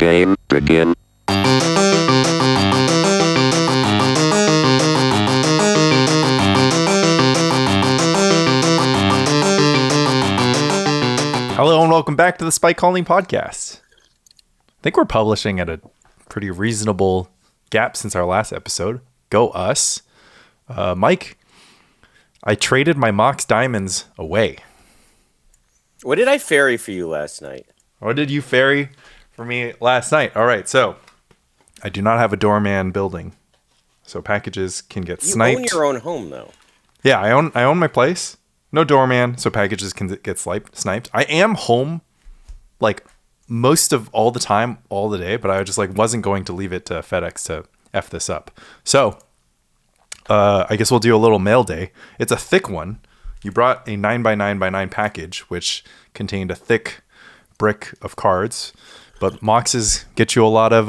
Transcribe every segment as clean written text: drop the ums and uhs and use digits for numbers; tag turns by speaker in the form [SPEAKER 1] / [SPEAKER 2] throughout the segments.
[SPEAKER 1] Game begin.
[SPEAKER 2] Hello and welcome back to the Spike Calling Podcast. I think we're publishing at a pretty reasonable gap since our last episode. Go us. Mike, I traded my Mox Diamonds away.
[SPEAKER 3] What did I ferry for you last night?
[SPEAKER 2] What did you ferry for me last night? All right, so I do not have a doorman building, so packages can get sniped.
[SPEAKER 3] You own your own home, though.
[SPEAKER 2] Yeah, I own my place. No doorman, so packages can get sniped. I am home, like, most of all the time, all the day, but I just, like, wasn't going to leave it to FedEx to F this up. So, I guess we'll do a little mail day. It's a thick one. You brought a 9x9x9 package, which contained a thick brick of cards, but Moxes get you a lot of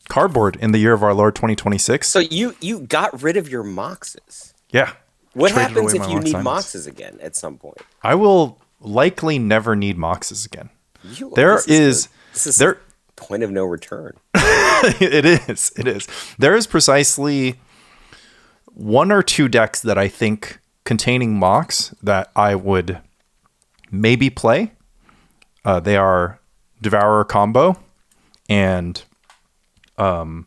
[SPEAKER 2] cardboard in the year of our Lord 2026.
[SPEAKER 3] So you got rid of your Moxes.
[SPEAKER 2] Yeah.
[SPEAKER 3] What happens if you need Moxes again at some point?
[SPEAKER 2] I will likely never need Moxes again.
[SPEAKER 3] This is point of no return.
[SPEAKER 2] It is. There is precisely one or two decks that I think containing Mox that I would maybe play. They are Devourer combo and the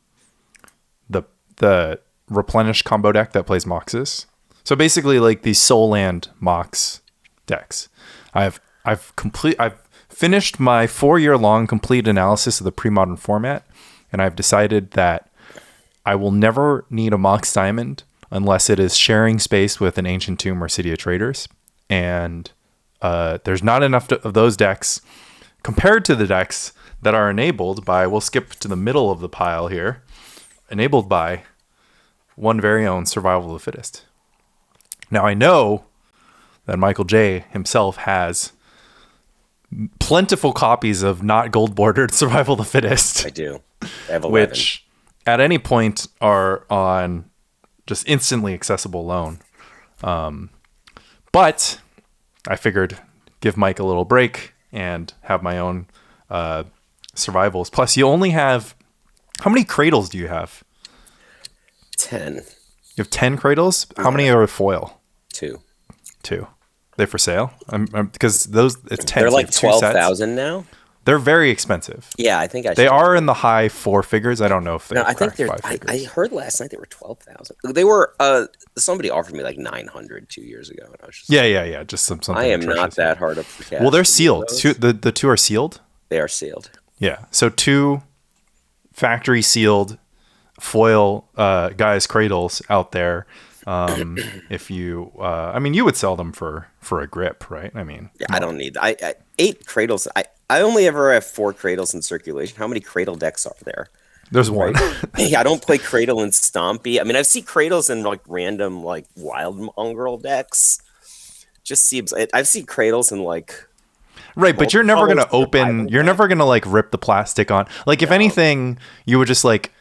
[SPEAKER 2] Replenish combo deck that plays Moxes. So basically, like these Soul Land Mox decks. I've finished my 4-year-long complete analysis of the premodern format, and I've decided that I will never need a Mox Diamond unless it is sharing space with an Ancient Tomb or City of Traders. And there's not enough of those decks compared to the decks that are enabled by, we'll skip to the middle of the pile here, enabled by one very own Survival of the Fittest. Now, I know that Michael J. himself has plentiful copies of not gold-bordered Survival of the Fittest.
[SPEAKER 3] I do. I have 11.
[SPEAKER 2] Which, at any point, are on just instantly accessible loan. But I figured give Mike a little break and have my own survivals. Plus, you only have... How many cradles do you have?
[SPEAKER 3] 10.
[SPEAKER 2] You have 10 cradles? How many are foil?
[SPEAKER 3] 2.
[SPEAKER 2] They're for sale? Because those, it's 10.
[SPEAKER 3] They're like 12,000 now?
[SPEAKER 2] They're very expensive.
[SPEAKER 3] Yeah, I think I should.
[SPEAKER 2] They are in the high 4 figures. I don't know if they're
[SPEAKER 3] I think they're
[SPEAKER 2] 5 figures.
[SPEAKER 3] I heard last night they were 12,000. They were somebody offered me like 900 2 years ago, and I was just
[SPEAKER 2] Yeah. Just something.
[SPEAKER 3] I am not that hard up for cash.
[SPEAKER 2] Well, they're sealed. The two are sealed.
[SPEAKER 3] They are sealed.
[SPEAKER 2] Yeah. So 2 factory sealed foil guys cradles out there. If you you would sell them for a grip, right? I mean,
[SPEAKER 3] yeah, I don't need 8 cradles. I only ever have 4 cradles in circulation. How many cradle decks are there?
[SPEAKER 2] There's one.
[SPEAKER 3] Hey, I don't play cradle in Stompy. I mean, I've seen cradles in like random like wild mongrel decks. Just seems I've seen cradles in like
[SPEAKER 2] right, but you're never gonna open. You're never gonna like rip the plastic on. Like if anything, you would just like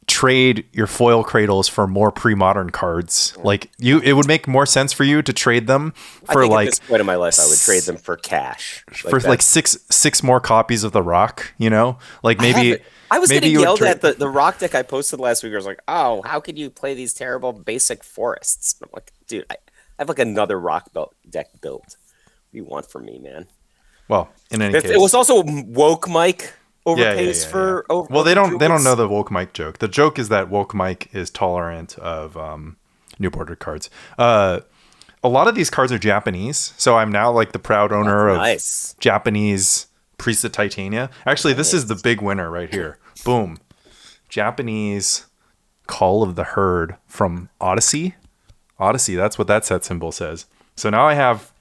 [SPEAKER 2] trade your foil cradles for more pre-modern cards. Like it would make more sense for you to trade them for like
[SPEAKER 3] at this point in my life I would trade them for cash.
[SPEAKER 2] For like six more copies of the rock, you know? Like maybe
[SPEAKER 3] I was
[SPEAKER 2] maybe
[SPEAKER 3] getting yelled at the rock deck I posted last week. I was like, "Oh, how could you play these terrible basic forests?" And I'm like, "Dude, I have like another rock deck built. What do you want from me, man?"
[SPEAKER 2] Well, in any case.
[SPEAKER 3] It was also woke Mike overpays for
[SPEAKER 2] well, they don't know the woke Mike joke. The joke is that woke Mike is tolerant of new bordered cards. A lot of these cards are Japanese, so I'm now like the proud owner of Japanese Priest of Titania. Actually, this is the big winner right here. Boom. Japanese Call of the Herd from Odyssey. That's what that set symbol says. So now I have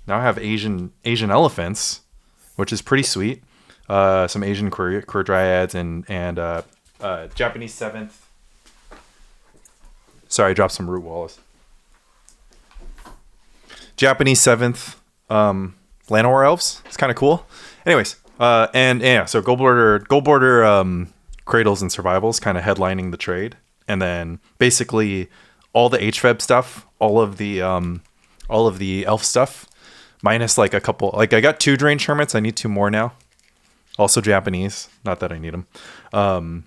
[SPEAKER 2] Asian elephants, which is pretty sweet. Some Asian queer dryads and Japanese 7th. Sorry, I dropped some root walls. Japanese 7th Llanowar elves. It's kind of cool. Anyways, so gold border cradles and survivals kind of headlining the trade, and then basically all the HFEB stuff, all of the elf stuff, minus like a couple. Like I got 2 Drain Hermits. I need 2 more now. also Japanese. Not that I need them.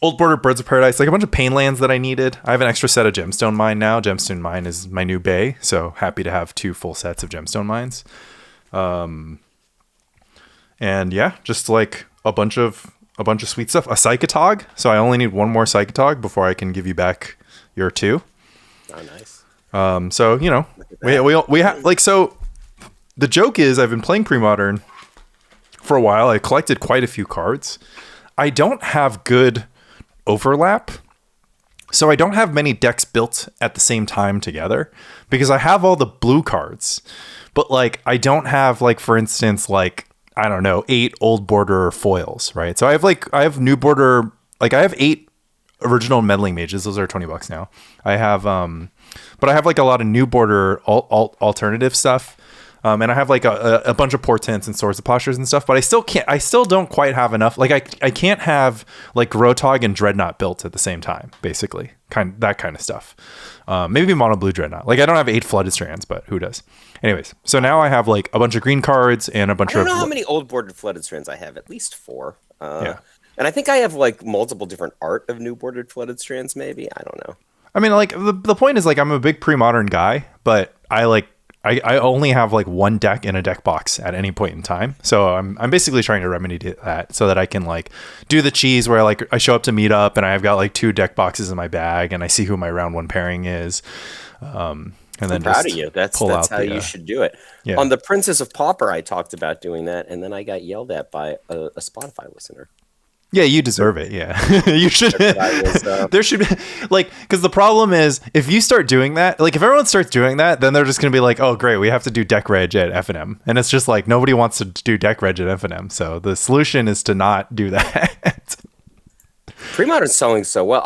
[SPEAKER 2] Old Border Birds of Paradise, like a bunch of pain lands that I needed. I have an extra set of Gemstone Mine now. Gemstone Mine is my new bay, so happy to have 2 full sets of Gemstone Mines. And yeah, just like a bunch of sweet stuff. A Psychotog, so I only need 1 more Psychotog before I can give you back your 2.
[SPEAKER 3] Oh, nice.
[SPEAKER 2] So you know, we have like, so the joke is I've been playing Premodern for a while. I collected quite a few cards. I don't have good overlap, so I don't have many decks built at the same time together, because I have all the blue cards, but like I don't have, like, for instance, like, I don't know, 8 old border foils, right? So I have new border, like I have 8 original meddling mages. Those are $20 now. I have but I have like a lot of new border alternative stuff. And I have like a bunch of portents and swords of postures and stuff, but I still don't quite have enough. Like I can't have like Grotto and Dreadnought built at the same time, basically. That kind of stuff. Maybe mono blue Dreadnought. Like I don't have 8 flooded strands, but who does? Anyways, so now I have like a bunch of green cards and a bunch of...
[SPEAKER 3] I don't know how many old bordered flooded strands I have. At least 4.
[SPEAKER 2] Yeah.
[SPEAKER 3] And I think I have like multiple different art of new bordered flooded strands, maybe. I don't know.
[SPEAKER 2] I mean, like the point is, like, I'm a big pre-modern guy, but I only have like 1 deck in a deck box at any point in time. So I'm basically trying to remedy that so that I can like do the cheese where like I show up to meet up and I've got like 2 deck boxes in my bag and I see who my round 1 pairing is. And then
[SPEAKER 3] I'm proud of you. That's how you should do it.
[SPEAKER 2] Yeah.
[SPEAKER 3] On the Princess of Pauper, I talked about doing that, and then I got yelled at by a Spotify listener.
[SPEAKER 2] Yeah, you deserve it. Yeah, you should. There should be, like, because the problem is if you start doing that, like if everyone starts doing that, then they're just going to be like, oh, great, we have to do deck reg at FNM. And it's just like nobody wants to do deck reg at FNM. So the solution is to not do that.
[SPEAKER 3] Premodern's selling so well.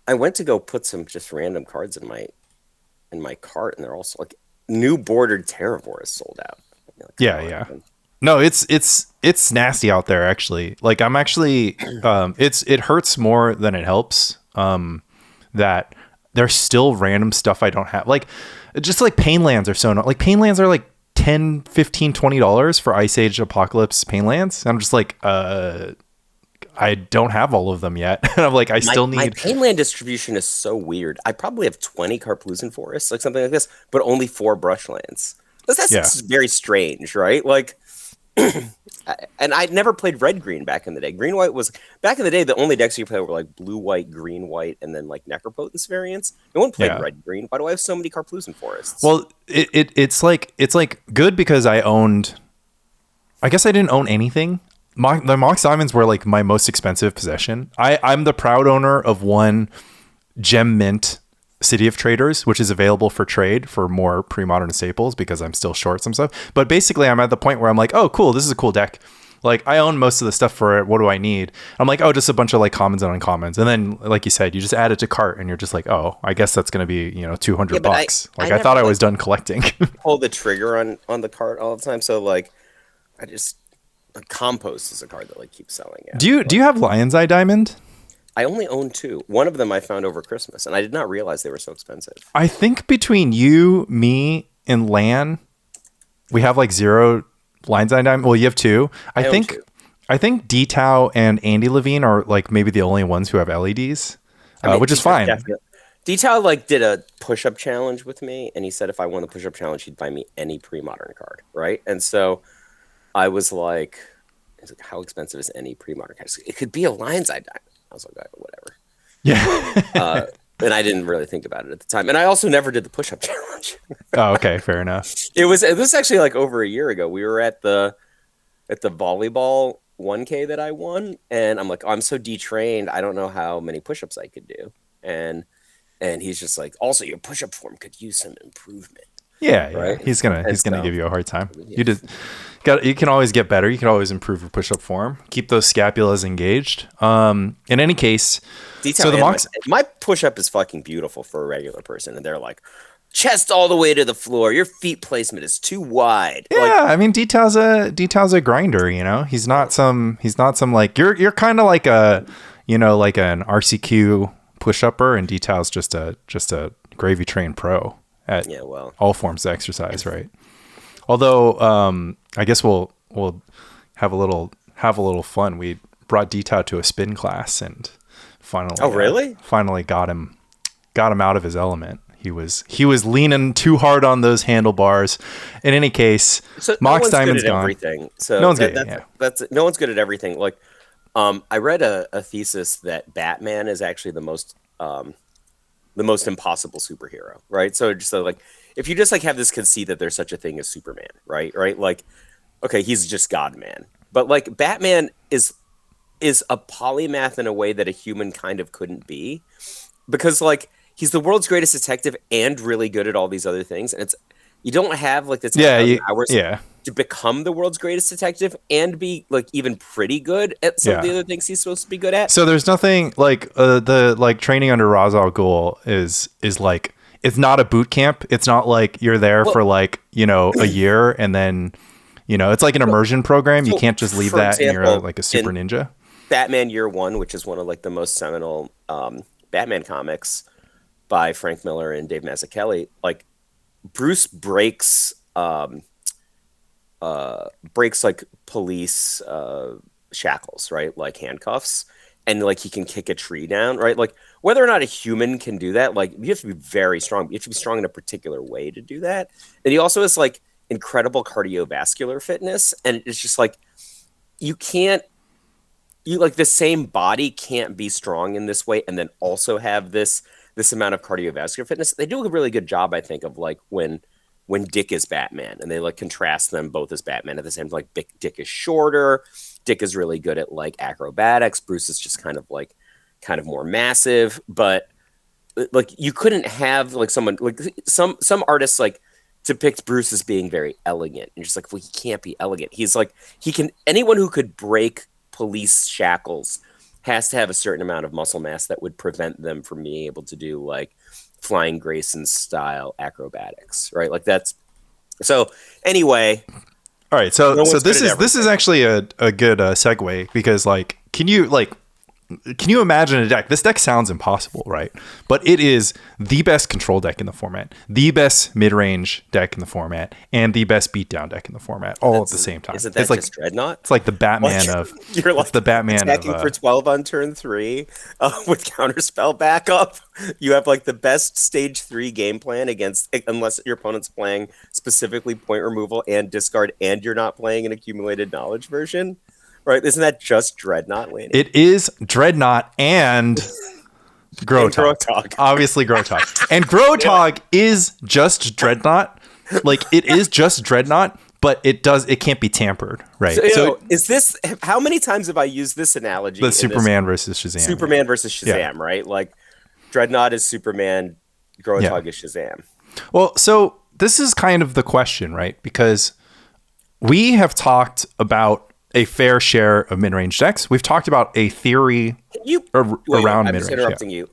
[SPEAKER 3] I went to go put some just random cards in my cart, and they're also like new bordered Terravor is sold out. Like,
[SPEAKER 2] yeah. No, it's nasty out there, actually. Like I'm actually it hurts more than it helps that there's still random stuff I don't have. Like just like pain lands are so like pain lands are like $10, $15, $20 for Ice Age Apocalypse pain lands. I'm just like I don't have all of them yet. I'm like, I still need... My
[SPEAKER 3] pain land distribution is so weird. I probably have 20 Carplusan forests, like something like this, but only 4 brushlands. That's very strange, right? Like, and I'd never played red-green back in the day. Green-white was... Back in the day, the only decks you play were like blue-white, green-white, and then like Necropotence variants. No one played red-green. Why do I have so many Carplusan forests?
[SPEAKER 2] Well, it's like good because I owned... I guess I didn't own anything. The Mox Diamonds were like my most expensive possession. I'm the proud owner of 1 Gem Mint City of Traders, which is available for trade for more pre-modern staples because I'm still short some stuff. But basically, I'm at the point where I'm like, oh, cool, this is a cool deck. Like I own most of the stuff for it. What do I need? I'm like, oh, just a bunch of like commons and uncommons. And then, like you said, you just add it to cart, and you're just like, oh, I guess that's gonna be $200. I thought I was done collecting.
[SPEAKER 3] Pull the trigger on the cart all the time. So like, I just. Compost is a card that like keeps selling out.
[SPEAKER 2] Do you have Lion's Eye Diamond?
[SPEAKER 3] I only own 2. One of them I found over Christmas, and I did not realize they were so expensive.
[SPEAKER 2] I think between you, me, and Lan, we have like 0 Lion's Eye Diamond. Well, you have 2. I think D-Tao and Andy Levine are like maybe the only ones who have LEDs, which is fine.
[SPEAKER 3] D-Tao like did a push-up challenge with me, and he said if I won the push-up challenge, he'd buy me any pre-modern card, right? And so I was like, how expensive is any pre-modern card? It could be a Lion's Eye Diamond. I was like, whatever.
[SPEAKER 2] Yeah.
[SPEAKER 3] And I didn't really think about it at the time. And I also never did the push-up challenge.
[SPEAKER 2] Oh, okay. Fair enough.
[SPEAKER 3] It was actually like over a year ago. We were at the volleyball 1K that I won. And I'm like, I'm so detrained. I don't know how many push-ups I could do. And he's just like, also your push-up form could use some improvement.
[SPEAKER 2] Yeah, right? He's gonna give you a hard time. Yeah. You can always get better. You can always improve your push-up form. Keep those scapulas engaged. In any case, so the
[SPEAKER 3] my push-up is fucking beautiful for a regular person, and they're like, chest all the way to the floor. Your feet placement is too wide.
[SPEAKER 2] Yeah, like, I mean, Detail's a grinder. You know, he's not some like you're kind of like a like an RCQ push-upper, and Detail's just a gravy trained pro at all forms of exercise, right? Although I guess we'll we'll have a little fun. We brought Dita to a spin class and finally finally got him out of his element. He was leaning too hard on those handlebars. In any case,
[SPEAKER 3] so
[SPEAKER 2] Mox Diamond's gone.
[SPEAKER 3] Everything. So
[SPEAKER 2] no one's good at
[SPEAKER 3] no one's good at everything. Like I read a thesis that Batman is actually the most impossible superhero, right? So like if you just like have this conceit that there's such a thing as Superman, right? Like, okay, he's just God man. But like Batman is a polymath in a way that a human kind of couldn't be, because like he's the world's greatest detective and really good at all these other things. And you don't have like the 10,000 hours to become the world's greatest detective and be like even pretty good at some of the other things he's supposed to be good at.
[SPEAKER 2] So there's nothing like the like training under Ra's al Ghul is like, it's not a boot camp. It's not like you're there for like, a year and then, it's like an immersion program. You can't just leave that and you're like a super ninja.
[SPEAKER 3] Batman Year One, which is one of like the most seminal Batman comics by Frank Miller and Dave Mazzucchelli, like Bruce breaks like police shackles, right? Like handcuffs, and like he can kick a tree down, right? Like whether or not a human can do that, like you have to be very strong. You have to be strong in a particular way to do that. And he also has like incredible cardiovascular fitness, and it's just like the same body can't be strong in this way and then also have this amount of cardiovascular fitness. They do a really good job, I think, of like when Dick is Batman and they like contrast them both as Batman at the same time. Like Dick is shorter. Dick is really good at like acrobatics. Bruce is just kind of more massive, but like you couldn't have like someone like some artists like depict Bruce as being very elegant and just like, well, he can't be elegant. He's like, anyone who could break police shackles has to have a certain amount of muscle mass that would prevent them from being able to do like Flying Grayson style acrobatics, right? Like that's so anyway.
[SPEAKER 2] All right. So this is actually a good segue, because like, can you imagine a deck? This deck sounds impossible, right? But it is the best control deck in the format, the best mid-range deck in the format, and the best beatdown deck in the format, all at the same time.
[SPEAKER 3] Isn't that
[SPEAKER 2] it's like
[SPEAKER 3] just Dreadnought?
[SPEAKER 2] It's like the Batman of
[SPEAKER 3] you're like
[SPEAKER 2] the Batman
[SPEAKER 3] attacking for 12 on turn 3 with counterspell backup. You have like the best stage 3 game plan unless your opponent's playing specifically point removal and discard, and you're not playing an accumulated knowledge version. Right, isn't that just Dreadnought, Lanny?
[SPEAKER 2] It is Dreadnought and Grotto. Obviously Grotto. And Grotto is just Dreadnought. Like it is just Dreadnought, but it can't be tampered, right?
[SPEAKER 3] So is this, how many times have I used this analogy?
[SPEAKER 2] The Superman versus Shazam.
[SPEAKER 3] Superman versus Shazam, right? Like Dreadnought is Superman, Grotto is Shazam.
[SPEAKER 2] Well, so this is kind of the question, right? Because we have talked about a fair share of mid-range decks. We've talked about a theory around mid-range.
[SPEAKER 3] I'm just interrupting you.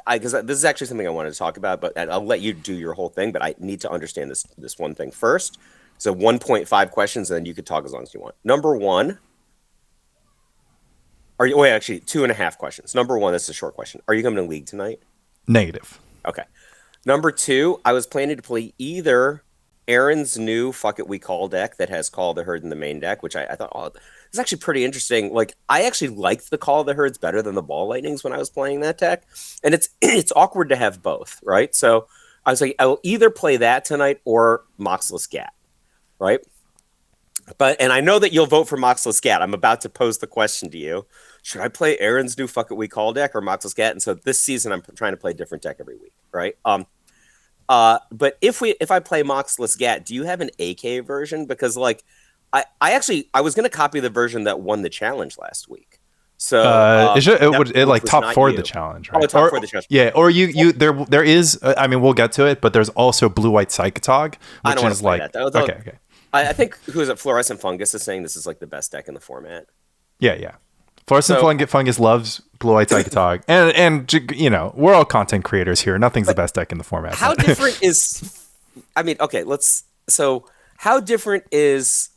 [SPEAKER 3] Because this is actually something I wanted to talk about, but I'll let you do your whole thing, but I need to understand this one thing first. So 1.5 questions, and then you could talk as long as you want. Number one, 2.5 questions. Number one, this is a short question. Are you coming to League tonight?
[SPEAKER 2] Negative.
[SPEAKER 3] Okay. Number two, I was planning to play either Aaron's new Fuck It We Call deck that has Call of the Herd in the main deck, which I thought, it's actually pretty interesting. Like, I actually liked the Call of the Herds better than the Ball Lightnings when I was playing that deck. And it's awkward to have both, right? So I was like, I will either play that tonight or Moxless Gat, right? And I know that you'll vote for Moxless Gat. I'm about to pose the question to you. Should I play Aaron's new Fuck It We Call deck or Moxless Gat? And so this season, I'm trying to play a different deck every week, right? But if I play Moxless Gat, do you have an AK version? Because like I was going to copy the version that won the challenge last week. So
[SPEAKER 2] it like top 4 the challenge, right?
[SPEAKER 3] Top 4 the challenge.
[SPEAKER 2] Yeah, or there is. I mean, we'll get to it, but there's also Blue White Psychotog, which is like
[SPEAKER 3] that.
[SPEAKER 2] Okay.
[SPEAKER 3] I think Fluorescent Fungus is saying this is like the best deck in the format.
[SPEAKER 2] Yeah. Fluorescent Fungus loves Blue White Psychotog, and we're all content creators here. Nothing's the best deck in the format.
[SPEAKER 3] How different is? I mean, okay, how different is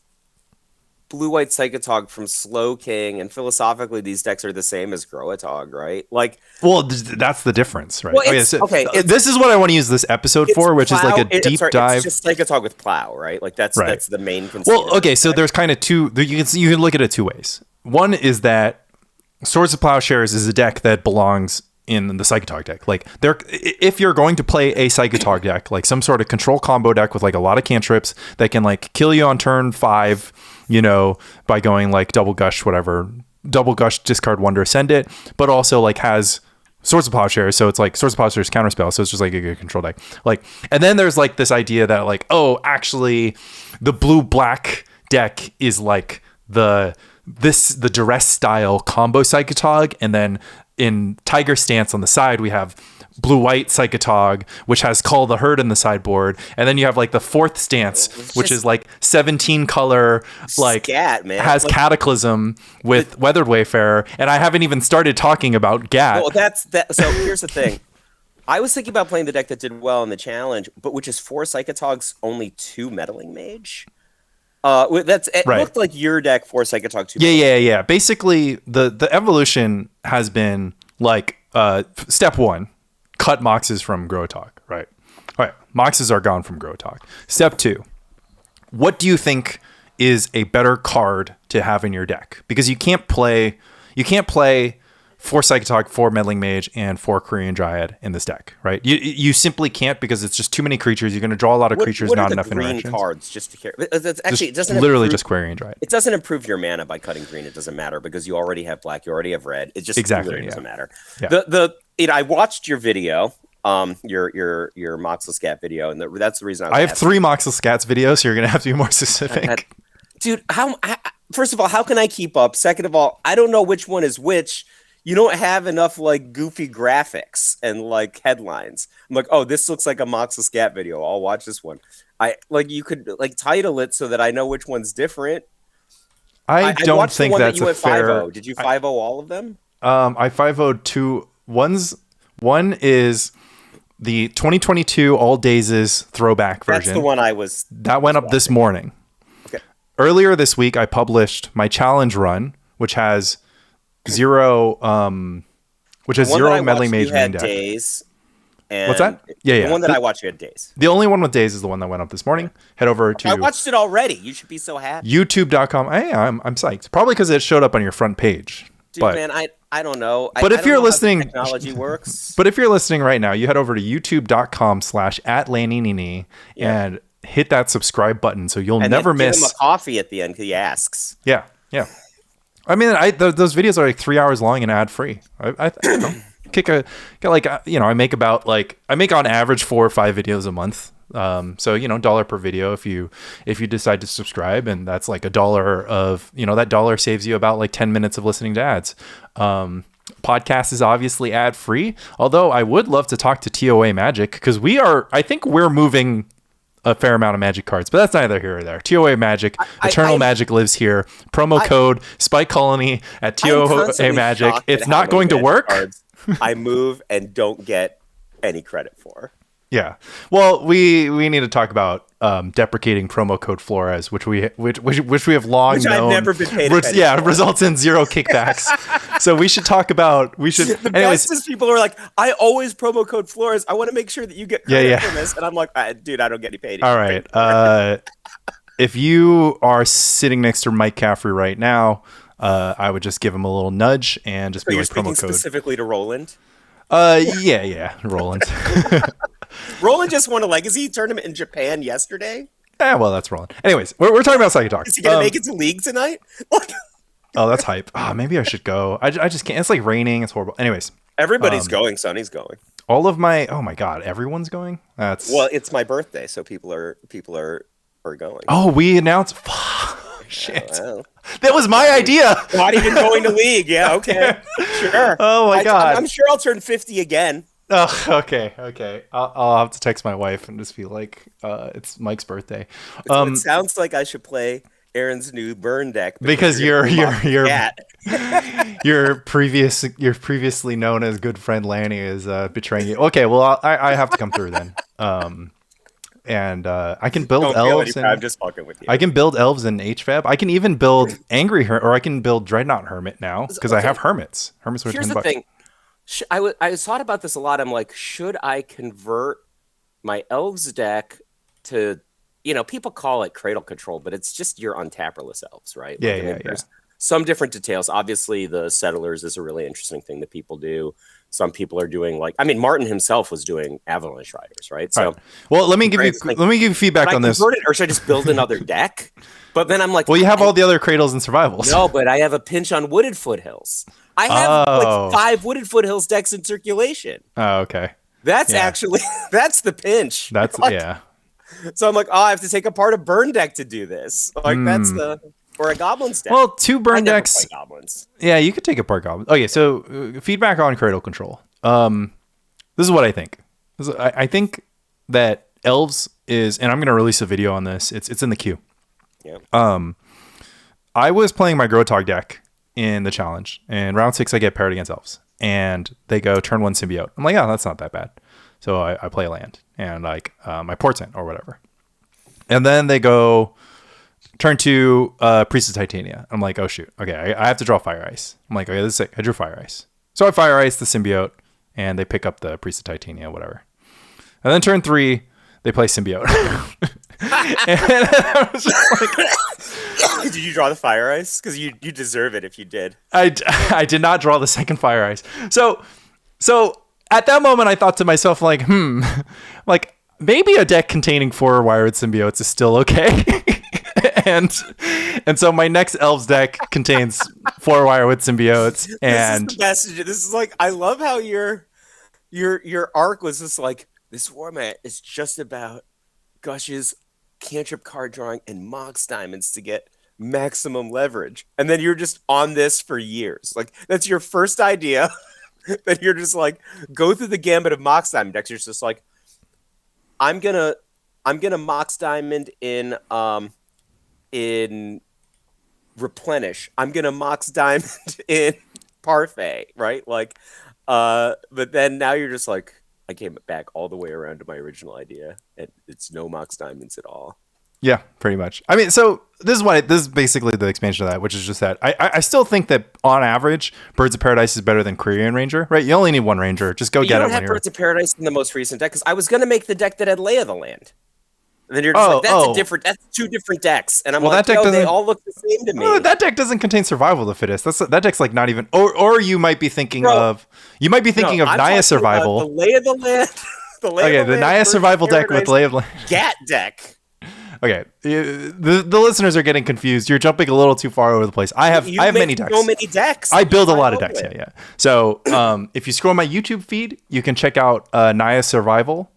[SPEAKER 3] blue-white Psychotog from Slow King, and philosophically, these decks are the same as Grotto, right? Like,
[SPEAKER 2] well, that's the difference, right?
[SPEAKER 3] Well,
[SPEAKER 2] This is what I want to use this episode for, which is like a deep dive.
[SPEAKER 3] It's just Psychotog with Plow, right? Like that's the main conceit.
[SPEAKER 2] Well, okay, so there's kind of two. You can look at it two ways. One is that Swords of Plowshares is a deck that belongs in the Psychotog deck. Like if you're going to play a Psychotog deck, like some sort of control combo deck with like a lot of cantrips that can like kill you on turn 5, by going like double gush, discard wonder, send it, but also like has Swords of Plowshares, so it's like Swords of Plowshares counterspell, so it's just like a good control deck. Like, and then there's like this idea that like, oh, actually the blue black deck is like the duress style combo Psychotog, and then in Tiger Stance on the side we have blue-white Psychotog, which has Call the Herd in the sideboard, and then you have like the fourth stance, which is like 17 color, like
[SPEAKER 3] Gat, man.
[SPEAKER 2] Has like, Cataclysm with Weathered Wayfarer, and I haven't even started talking about Gat.
[SPEAKER 3] Well, so here's the thing. I was thinking about playing the deck that did well in the challenge, but which is 4 Psychotogs, only 2 Meddling Mage. Looked like your deck 4 Psychotog 2.
[SPEAKER 2] Yeah. Basically, the evolution has been like step 1. Cut moxes from Grotto, right? All right, moxes are gone from Grotto. Step 2, what do you think is a better card to have in your deck? Because you can't play 4 Psychotog, 4 Meddling Mage, and 4 Korean Dryad in this deck, right? You simply can't, because it's just too many creatures. You're going to draw a lot of creatures, not enough interactions.
[SPEAKER 3] Green cards, just to care. Actually, it doesn't
[SPEAKER 2] literally just Korean Dryad.
[SPEAKER 3] It doesn't improve your mana by cutting green. It doesn't matter because you already have black, you already have red. It just literally doesn't matter. Yeah. I watched your video, your Moxless Gat video, and that's the reason I have 3
[SPEAKER 2] Moxless Gats videos, so you're going to have to be more specific.
[SPEAKER 3] Dude, first of all, how can I keep up? Second of all, I don't know which one is which. You don't have enough like goofy graphics and like headlines. I'm like, oh, this looks like a Moxless Gat video. I'll watch this one. You could like title it so that I know which one's different.
[SPEAKER 2] I don't think that's
[SPEAKER 3] that you
[SPEAKER 2] a fair.
[SPEAKER 3] 5-0. Did you 5-0 all of them?
[SPEAKER 2] I 5-0'd 2. One is the 2022 All Days' throwback version.
[SPEAKER 3] That's the one
[SPEAKER 2] that went up this morning.
[SPEAKER 3] Okay.
[SPEAKER 2] Earlier this week, I published my challenge run, which has 0 Meddling Mage main deck.
[SPEAKER 3] Days. And
[SPEAKER 2] what's that? Yeah.
[SPEAKER 3] The one that I watched, you had Days.
[SPEAKER 2] The only one with Days is the one that went up this morning. Head over to.
[SPEAKER 3] I watched it already. You should be so happy.
[SPEAKER 2] YouTube.com. I'm psyched. Probably because it showed up on your front page.
[SPEAKER 3] Dude, man, I don't know.
[SPEAKER 2] But if you're listening,
[SPEAKER 3] technology works.
[SPEAKER 2] But if you're listening right now, you head over to youtube.com/@Lanny and hit that subscribe button so you'll never miss.
[SPEAKER 3] Give him a coffee at the end because he asks.
[SPEAKER 2] Yeah. I mean, those videos are like 3 hours long and ad free. I make on average 4 or 5 videos a month. So $1 per video if you decide to subscribe, and that's like $1 of that dollar saves you about like 10 minutes of listening to ads. Podcast is obviously ad free, although I would love to talk to TOA Magic, because I think we're moving a fair amount of Magic cards, but that's neither here or there. TOA Magic, Eternal Magic lives here. Promo code Spike Colony at TOA Magic. It's not going to work.
[SPEAKER 3] I move and don't get any credit for.
[SPEAKER 2] Yeah. Well, we need to talk about deprecating promo code Flores, which we have long known.
[SPEAKER 3] I've never been paid attention.
[SPEAKER 2] Results in 0 kickbacks. So we should talk about. The
[SPEAKER 3] best is people are like, I always promo code Flores. I want to make sure that you get credit for this, and I'm like, dude, I don't get any paid.
[SPEAKER 2] All right. If you are sitting next to Mike Caffrey right now, I would just give him a little nudge and just be like promo code.
[SPEAKER 3] Specifically to Roland.
[SPEAKER 2] Roland.
[SPEAKER 3] Roland just won a Legacy tournament in Japan yesterday.
[SPEAKER 2] Well, that's Roland. Anyways, we're talking about Psychotog.
[SPEAKER 3] Is he gonna make it to League tonight?
[SPEAKER 2] Oh, that's hype. Maybe I should go. I just can't. It's like raining. It's horrible. Anyways,
[SPEAKER 3] everybody's going. Sonny's going.
[SPEAKER 2] All of my. Oh my God, everyone's going.
[SPEAKER 3] It's my birthday, so people are going.
[SPEAKER 2] Oh, we announced. Shit. Well. That was my idea.
[SPEAKER 3] Not even going to League. Yeah. Okay. Sure.
[SPEAKER 2] Oh my God.
[SPEAKER 3] I'm sure I'll turn 50 again.
[SPEAKER 2] Oh, okay. I'll have to text my wife and just be like, it's Mike's birthly.
[SPEAKER 3] It sounds like I should play Aaron's new burn deck
[SPEAKER 2] because you're previously known as good friend Lanny is betraying you. Okay, well I have to come through then. and I can build
[SPEAKER 3] Don't feel any
[SPEAKER 2] elves.
[SPEAKER 3] pride. I'm just fucking with you.
[SPEAKER 2] I can build elves in HFAB. I can even build or I can build Dreadnought Hermit now because I have hermits. Hermits are
[SPEAKER 3] Here's
[SPEAKER 2] $10.
[SPEAKER 3] the thing. I thought about this a lot. I'm like, should I convert my elves deck to, people call it cradle control, but it's just your untapperless elves, right?
[SPEAKER 2] Yeah,
[SPEAKER 3] There's some different details. Obviously, the settlers is a really interesting thing that people do. Some people are doing Martin himself was doing Avalanche Riders, right? So,
[SPEAKER 2] well, let me give you feedback on this.
[SPEAKER 3] Or should I just build another deck? But then I'm like,
[SPEAKER 2] well, you have all the other cradles and survivals.
[SPEAKER 3] No, but I have a pinch on Wooded Foothills. I have 5 Wooded Foothills decks in circulation.
[SPEAKER 2] Oh, okay.
[SPEAKER 3] That's actually that's the pinch.
[SPEAKER 2] That's yeah.
[SPEAKER 3] So I'm like, I have to take apart a burn deck to do this. That's or a goblin deck.
[SPEAKER 2] Well, 2 burn decks.
[SPEAKER 3] Goblins.
[SPEAKER 2] Yeah, you could take apart goblins. Okay, so feedback on cradle control. This is what I think. I think that elves is, and I'm going to release a video on this. It's in the queue.
[SPEAKER 3] Yeah.
[SPEAKER 2] I was playing my Grotto deck in the challenge, and round 6 I get paired against elves, and they go turn 1 symbiote. I'm like, that's not that bad. So I play a land and my Portant or whatever, and then they go turn 2 Priest of Titania. I'm like, oh shoot, okay, I have to draw Fire Ice. I'm like, okay, this is sick. I drew Fire Ice, so I Fire Ice the symbiote, and they pick up the Priest of Titania, whatever. And then turn 3 they play symbiote. And I was just like,
[SPEAKER 3] did you draw the Fire Ice? Because you deserve it if you did.
[SPEAKER 2] I did not draw the second Fire Ice. So at that moment I thought to myself, like maybe a deck containing 4 Wired Symbiotes is still okay. and so my next elves deck contains 4 Wired Symbiotes. And
[SPEAKER 3] this is like, I love how your arc was just like, this format is just about Gush's cantrip card drawing and Mox Diamonds to get maximum leverage. And then you're just on this for years. Like, that's your first idea. That you're just like, go through the gambit of Mox Diamond decks. You're just like, I'm gonna Mox Diamond in Replenish. I'm gonna Mox Diamond in Parfait, right? But then now you're just like, I came back all the way around to my original idea, and it's no Mox Diamonds at all.
[SPEAKER 2] Yeah, pretty much. I mean, so this is basically the expansion of that, which is just that I still think that on average, Birds of Paradise is better than Quirion Ranger, right? You only need 1 Ranger. Just go get it. You don't have
[SPEAKER 3] Birds of Paradise in the most recent deck, because I was going to make the deck that had Lay of the Land. And then you're just that's 2 different decks. And I'm like, they all look the same to me.
[SPEAKER 2] No, that deck doesn't contain Survival of the Fittest. That deck's not even, or you might be thinking of Naya Survival.
[SPEAKER 3] The Lay of the Land.
[SPEAKER 2] The Naya Survival deck with Lay of the Land.
[SPEAKER 3] Gat deck.
[SPEAKER 2] Okay, the listeners are getting confused. You're jumping a little too far over the place. I have many decks.
[SPEAKER 3] So many decks.
[SPEAKER 2] I build a lot of decks. Yeah. So if you scroll my YouTube feed, you can check out Naya Survival,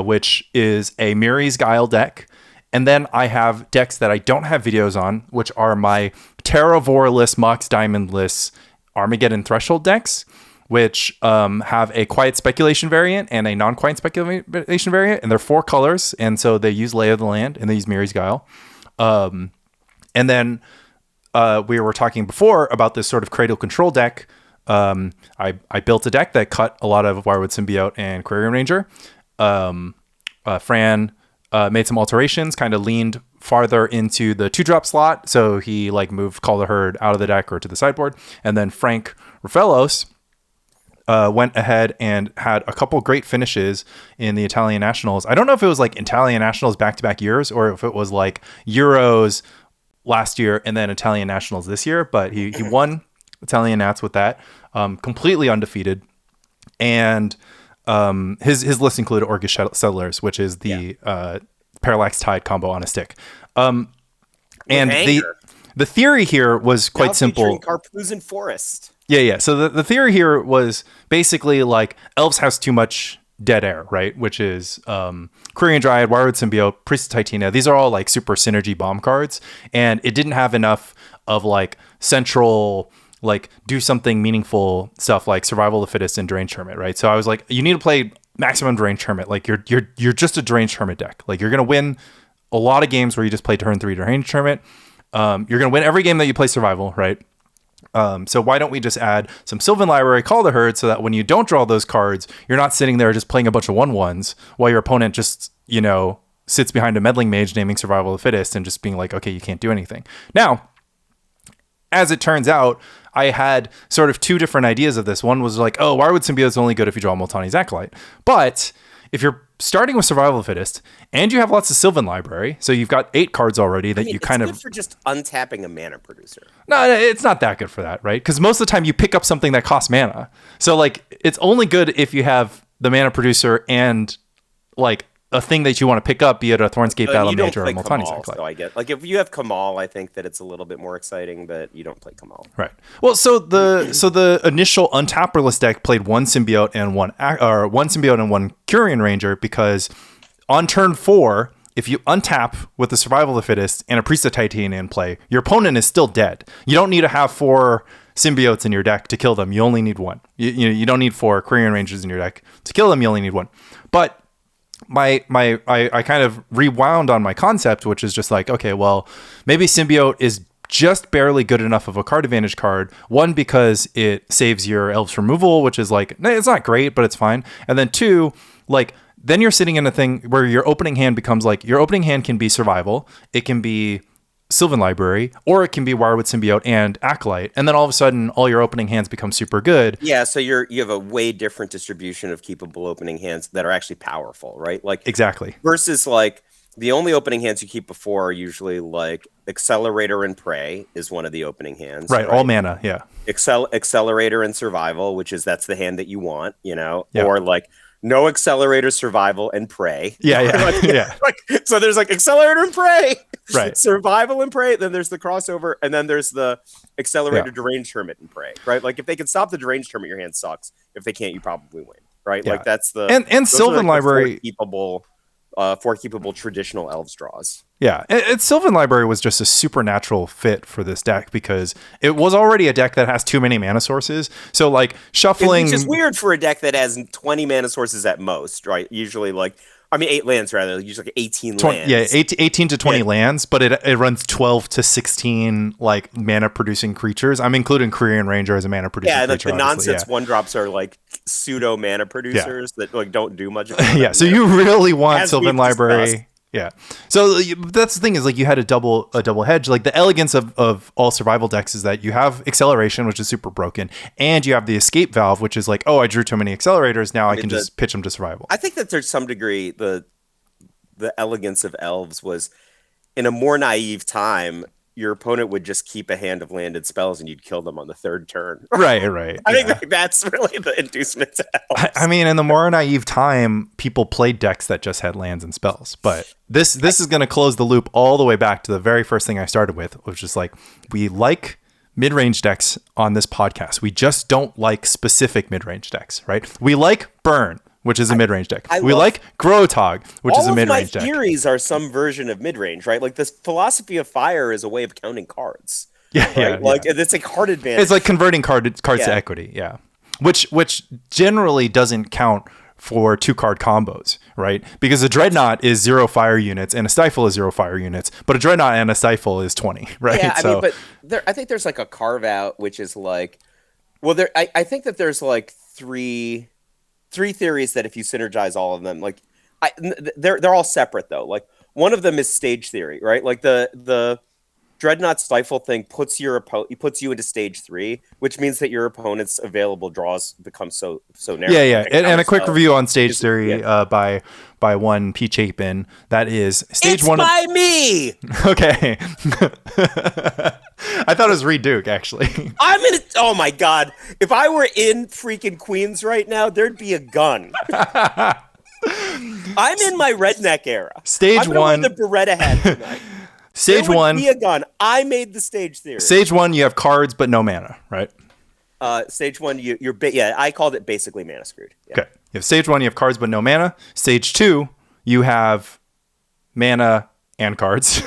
[SPEAKER 2] which is a Miri's Guile deck, and then I have decks that I don't have videos on, which are my Terravore-less, Mox Diamond-less Armageddon Threshold decks, which have a Quiet Speculation variant and a non-Quiet Speculation variant, and they're 4 colors, and so they use Lay of the Land, and they use Miri's Guile. And then we were talking before about this sort of Cradle Control deck. I built a deck that cut a lot of Wirewood Symbiote and Quirion Ranger. Fran made some alterations, kind of leaned farther into the 2-drop slot, so he moved Call the Herd out of the deck or to the sideboard, and then Frank Rafellos went ahead and had a couple great finishes in the Italian Nationals. I don't know if it was Italian Nationals back-to-back years or if it was Euros last year and then Italian Nationals this year, but he won Italian Nats with that, completely undefeated. And his list included Orcish Settlers, which is the Parallax Tide combo on a stick. And the theory here was quite simple.
[SPEAKER 3] Carpoozen Forest.
[SPEAKER 2] Yeah. So the theory here was basically elves has too much dead air, right? Which is Quirion Dryad, Wirewood Symbiote, Priest of Titania. These are all super synergy bomb cards, and it didn't have enough of central do something meaningful stuff like Survival of the Fittest and Deranged Hermit, right? So I was like, you need to play maximum Deranged Hermit. You're just a Deranged Hermit deck. You're gonna win a lot of games where you just play turn 3 Deranged Hermit. You're gonna win every game that you play Survival, right? So why don't we just add some Sylvan Library, Call the Herd, so that when you don't draw those cards, you're not sitting there just playing a bunch of 1/1s while your opponent just, sits behind a meddling mage naming survival of the fittest and just being like, okay, you can't do anything. Now, as it turns out, I had sort of two different ideas of this. One was like, oh, Wirewood Symbiote's only good if you draw Multani's Acolyte. But if you're starting with Survival of the Fittest and you have lots of Sylvan Library, so you've got 8 cards already that you kind of...
[SPEAKER 3] It's good for just untapping a mana producer.
[SPEAKER 2] No, it's not that good for that, right? Because most of the time you pick up something that costs mana. So like, it's only good if you have the mana producer and like a thing that you want to pick up, be it a Thornscape Battle Mage or a Multani's Acolyte.
[SPEAKER 3] So I get, like, if you have Kamal, I think that it's a little bit more exciting, but you don't play Kamal.
[SPEAKER 2] Right. Well, so the initial untapperless deck played one symbiote and one Curian Ranger, because on turn 4, if you untap with the Survival of the Fittest and a Priest of Titan in play, your opponent is still dead. You don't need to have 4 symbiotes in your deck to kill them. You only need 1. You don't need 4 Curian Rangers in your deck to kill them. You only need 1. But I kind of rewound on my concept, which is just like, okay, well, maybe symbiote is just barely good enough of a card advantage card. One, because it saves your elves removal, which is like, it's not great, but it's fine. And then 2, like, then you're sitting in a thing where your opening hand becomes like, your opening hand can be survival, it can be Sylvan Library, or it can be Wirewood Symbiote and Acolyte, and then all of a sudden all your opening hands become super good.
[SPEAKER 3] Yeah, so you have a way different distribution of keepable opening hands that are actually powerful, right? Like,
[SPEAKER 2] exactly.
[SPEAKER 3] Versus like the only opening hands you keep before are usually like Accelerator and Prey is one of the opening hands.
[SPEAKER 2] Right, all mana, yeah.
[SPEAKER 3] Accelerator and Survival, which is that's the hand that you want, or like no Accelerator, Survival, and Prey.
[SPEAKER 2] Yeah.
[SPEAKER 3] So there's like Accelerator and Prey,
[SPEAKER 2] right?
[SPEAKER 3] Survival and Prey. Then there's the crossover, and then there's the Accelerator, Deranged Hermit, and Prey. Right? Like if they can stop the Deranged Hermit, your hand sucks. If they can't, you probably win. Right? Yeah. Like that's the
[SPEAKER 2] and Sylvan Library
[SPEAKER 3] four keepable traditional elves draws.
[SPEAKER 2] Yeah, Sylvan Library was just a supernatural fit for this deck because it was already a deck that has too many mana sources. So like shuffling,
[SPEAKER 3] it's just weird for a deck that has 20 mana sources at most, right? Usually 8 lands rather, usually like 18 lands.
[SPEAKER 2] Yeah, 18 to 20 lands, but it runs 12 to 16 like mana producing creatures. I'm including Curian Ranger as a mana producing creature.
[SPEAKER 3] Yeah, the nonsense 1-drops are like pseudo mana producers that like don't do much.
[SPEAKER 2] Yeah, so you really want Sylvan Library. Yeah. So that's the thing is like you had a double hedge. Like the elegance of all survival decks is that you have acceleration, which is super broken, and you have the escape valve, which is like, oh, I drew too many accelerators. Now I can just pitch them to survival.
[SPEAKER 3] I think that there's some degree the elegance of elves was in a more naive time. Your opponent would just keep a hand of landed spells and you'd kill them on the 3rd turn.
[SPEAKER 2] Right.
[SPEAKER 3] I think that's really the inducement to elves.
[SPEAKER 2] I mean, in the more naive time, people played decks that just had lands and spells. But this is going to close the loop all the way back to the very first thing I started with, which is like, we like mid-range decks on this podcast. We just don't like specific mid-range decks, right? We like Burn, which is a mid-range deck. We like Grotto, which is a mid-range deck.
[SPEAKER 3] All of my theories are some version of mid-range, right? Like this philosophy of fire is a way of counting cards.
[SPEAKER 2] Yeah.
[SPEAKER 3] Like it's like card advantage.
[SPEAKER 2] It's like converting cards to equity, yeah. Which generally doesn't count for 2-card combos, right? Because a Dreadnought is 0 fire units and a Stifle is 0 fire units, but a Dreadnought and a Stifle is 20, right?
[SPEAKER 3] Yeah, I mean, but I think there's like a carve out, which is like, well, I think that there's like three theories that if you synergize all of them, like they're all separate though. Like one of them is stage theory, right? Like the Dreadnought Stifle thing puts you into stage 3, which means that your opponent's available draws become so narrow.
[SPEAKER 2] Yeah. And a quick review on stage theory by one P. Chapin. That is stage 1.
[SPEAKER 3] By me.
[SPEAKER 2] Okay. I thought it was Reed Duke, actually.
[SPEAKER 3] Oh my God. If I were in freaking Queens right now, there'd be a gun. I'm in my redneck era.
[SPEAKER 2] Stage 1.
[SPEAKER 3] The Beretta hat tonight.
[SPEAKER 2] Stage 1.
[SPEAKER 3] Be a gun. I made the stage theory.
[SPEAKER 2] Stage 1, you have cards but no mana, right?
[SPEAKER 3] Stage 1, I called it basically mana screwed. Yeah.
[SPEAKER 2] Okay. You have stage 1, you have cards but no mana. Stage 2, you have mana and cards.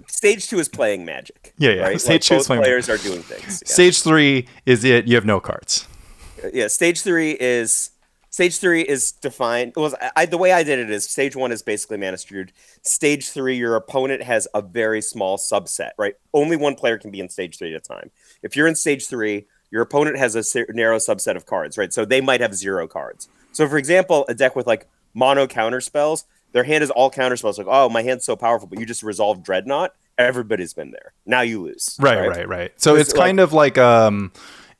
[SPEAKER 3] Stage 2 is playing Magic.
[SPEAKER 2] Yeah.
[SPEAKER 3] Right?
[SPEAKER 2] Stage 2 is playing
[SPEAKER 3] players are doing things. Yeah.
[SPEAKER 2] Stage 3 is you have no cards.
[SPEAKER 3] Yeah. Stage 3 is defined. Well, the way I did it is stage 1 is basically mana screwed. Stage 3, your opponent has a very small subset, right? Only one player can be in stage 3 at a time. If you're in stage 3, your opponent has a narrow subset of cards, right? So they might have 0 cards. So for example, a deck with like mono counter spells, their hand is all counter spells. Like, oh, my hand's so powerful, but you just resolve Dreadnought. Everybody's been there. Now you lose.
[SPEAKER 2] Right. So it's kind of like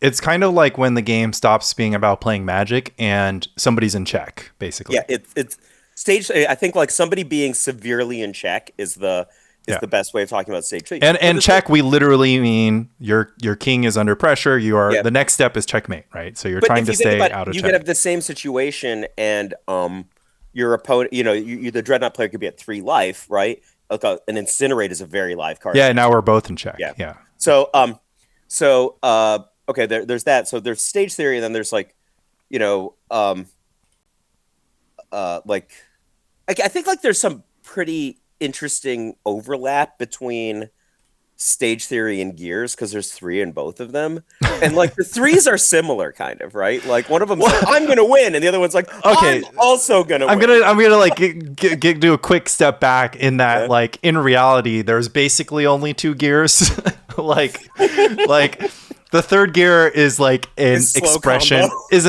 [SPEAKER 2] it's kind of like when the game stops being about playing Magic and somebody's in check, basically.
[SPEAKER 3] Yeah, it's stage. I think like somebody being severely in check is the best way of talking about stage 3.
[SPEAKER 2] And check, we literally mean your king is under pressure. You are the next step is checkmate, right? So you're trying to stay out of check.
[SPEAKER 3] You could have the same situation, and your opponent, you the Dreadnought player could be at 3 life, right? Like an Incinerate is a very live card.
[SPEAKER 2] Yeah, now we're both in check. Yeah.
[SPEAKER 3] So okay, there's that. So there's stage theory, and then there's like, like I think like there's some pretty interesting overlap between stage theory and gears, because there's 3 in both of them, and like the 3s are similar kind of, right? Like one of them's like, I'm gonna win, and the other one's like, okay, I'm also gonna win.
[SPEAKER 2] I'm gonna like do a quick step back in that like in reality there's basically only 2 gears. like the third gear is like an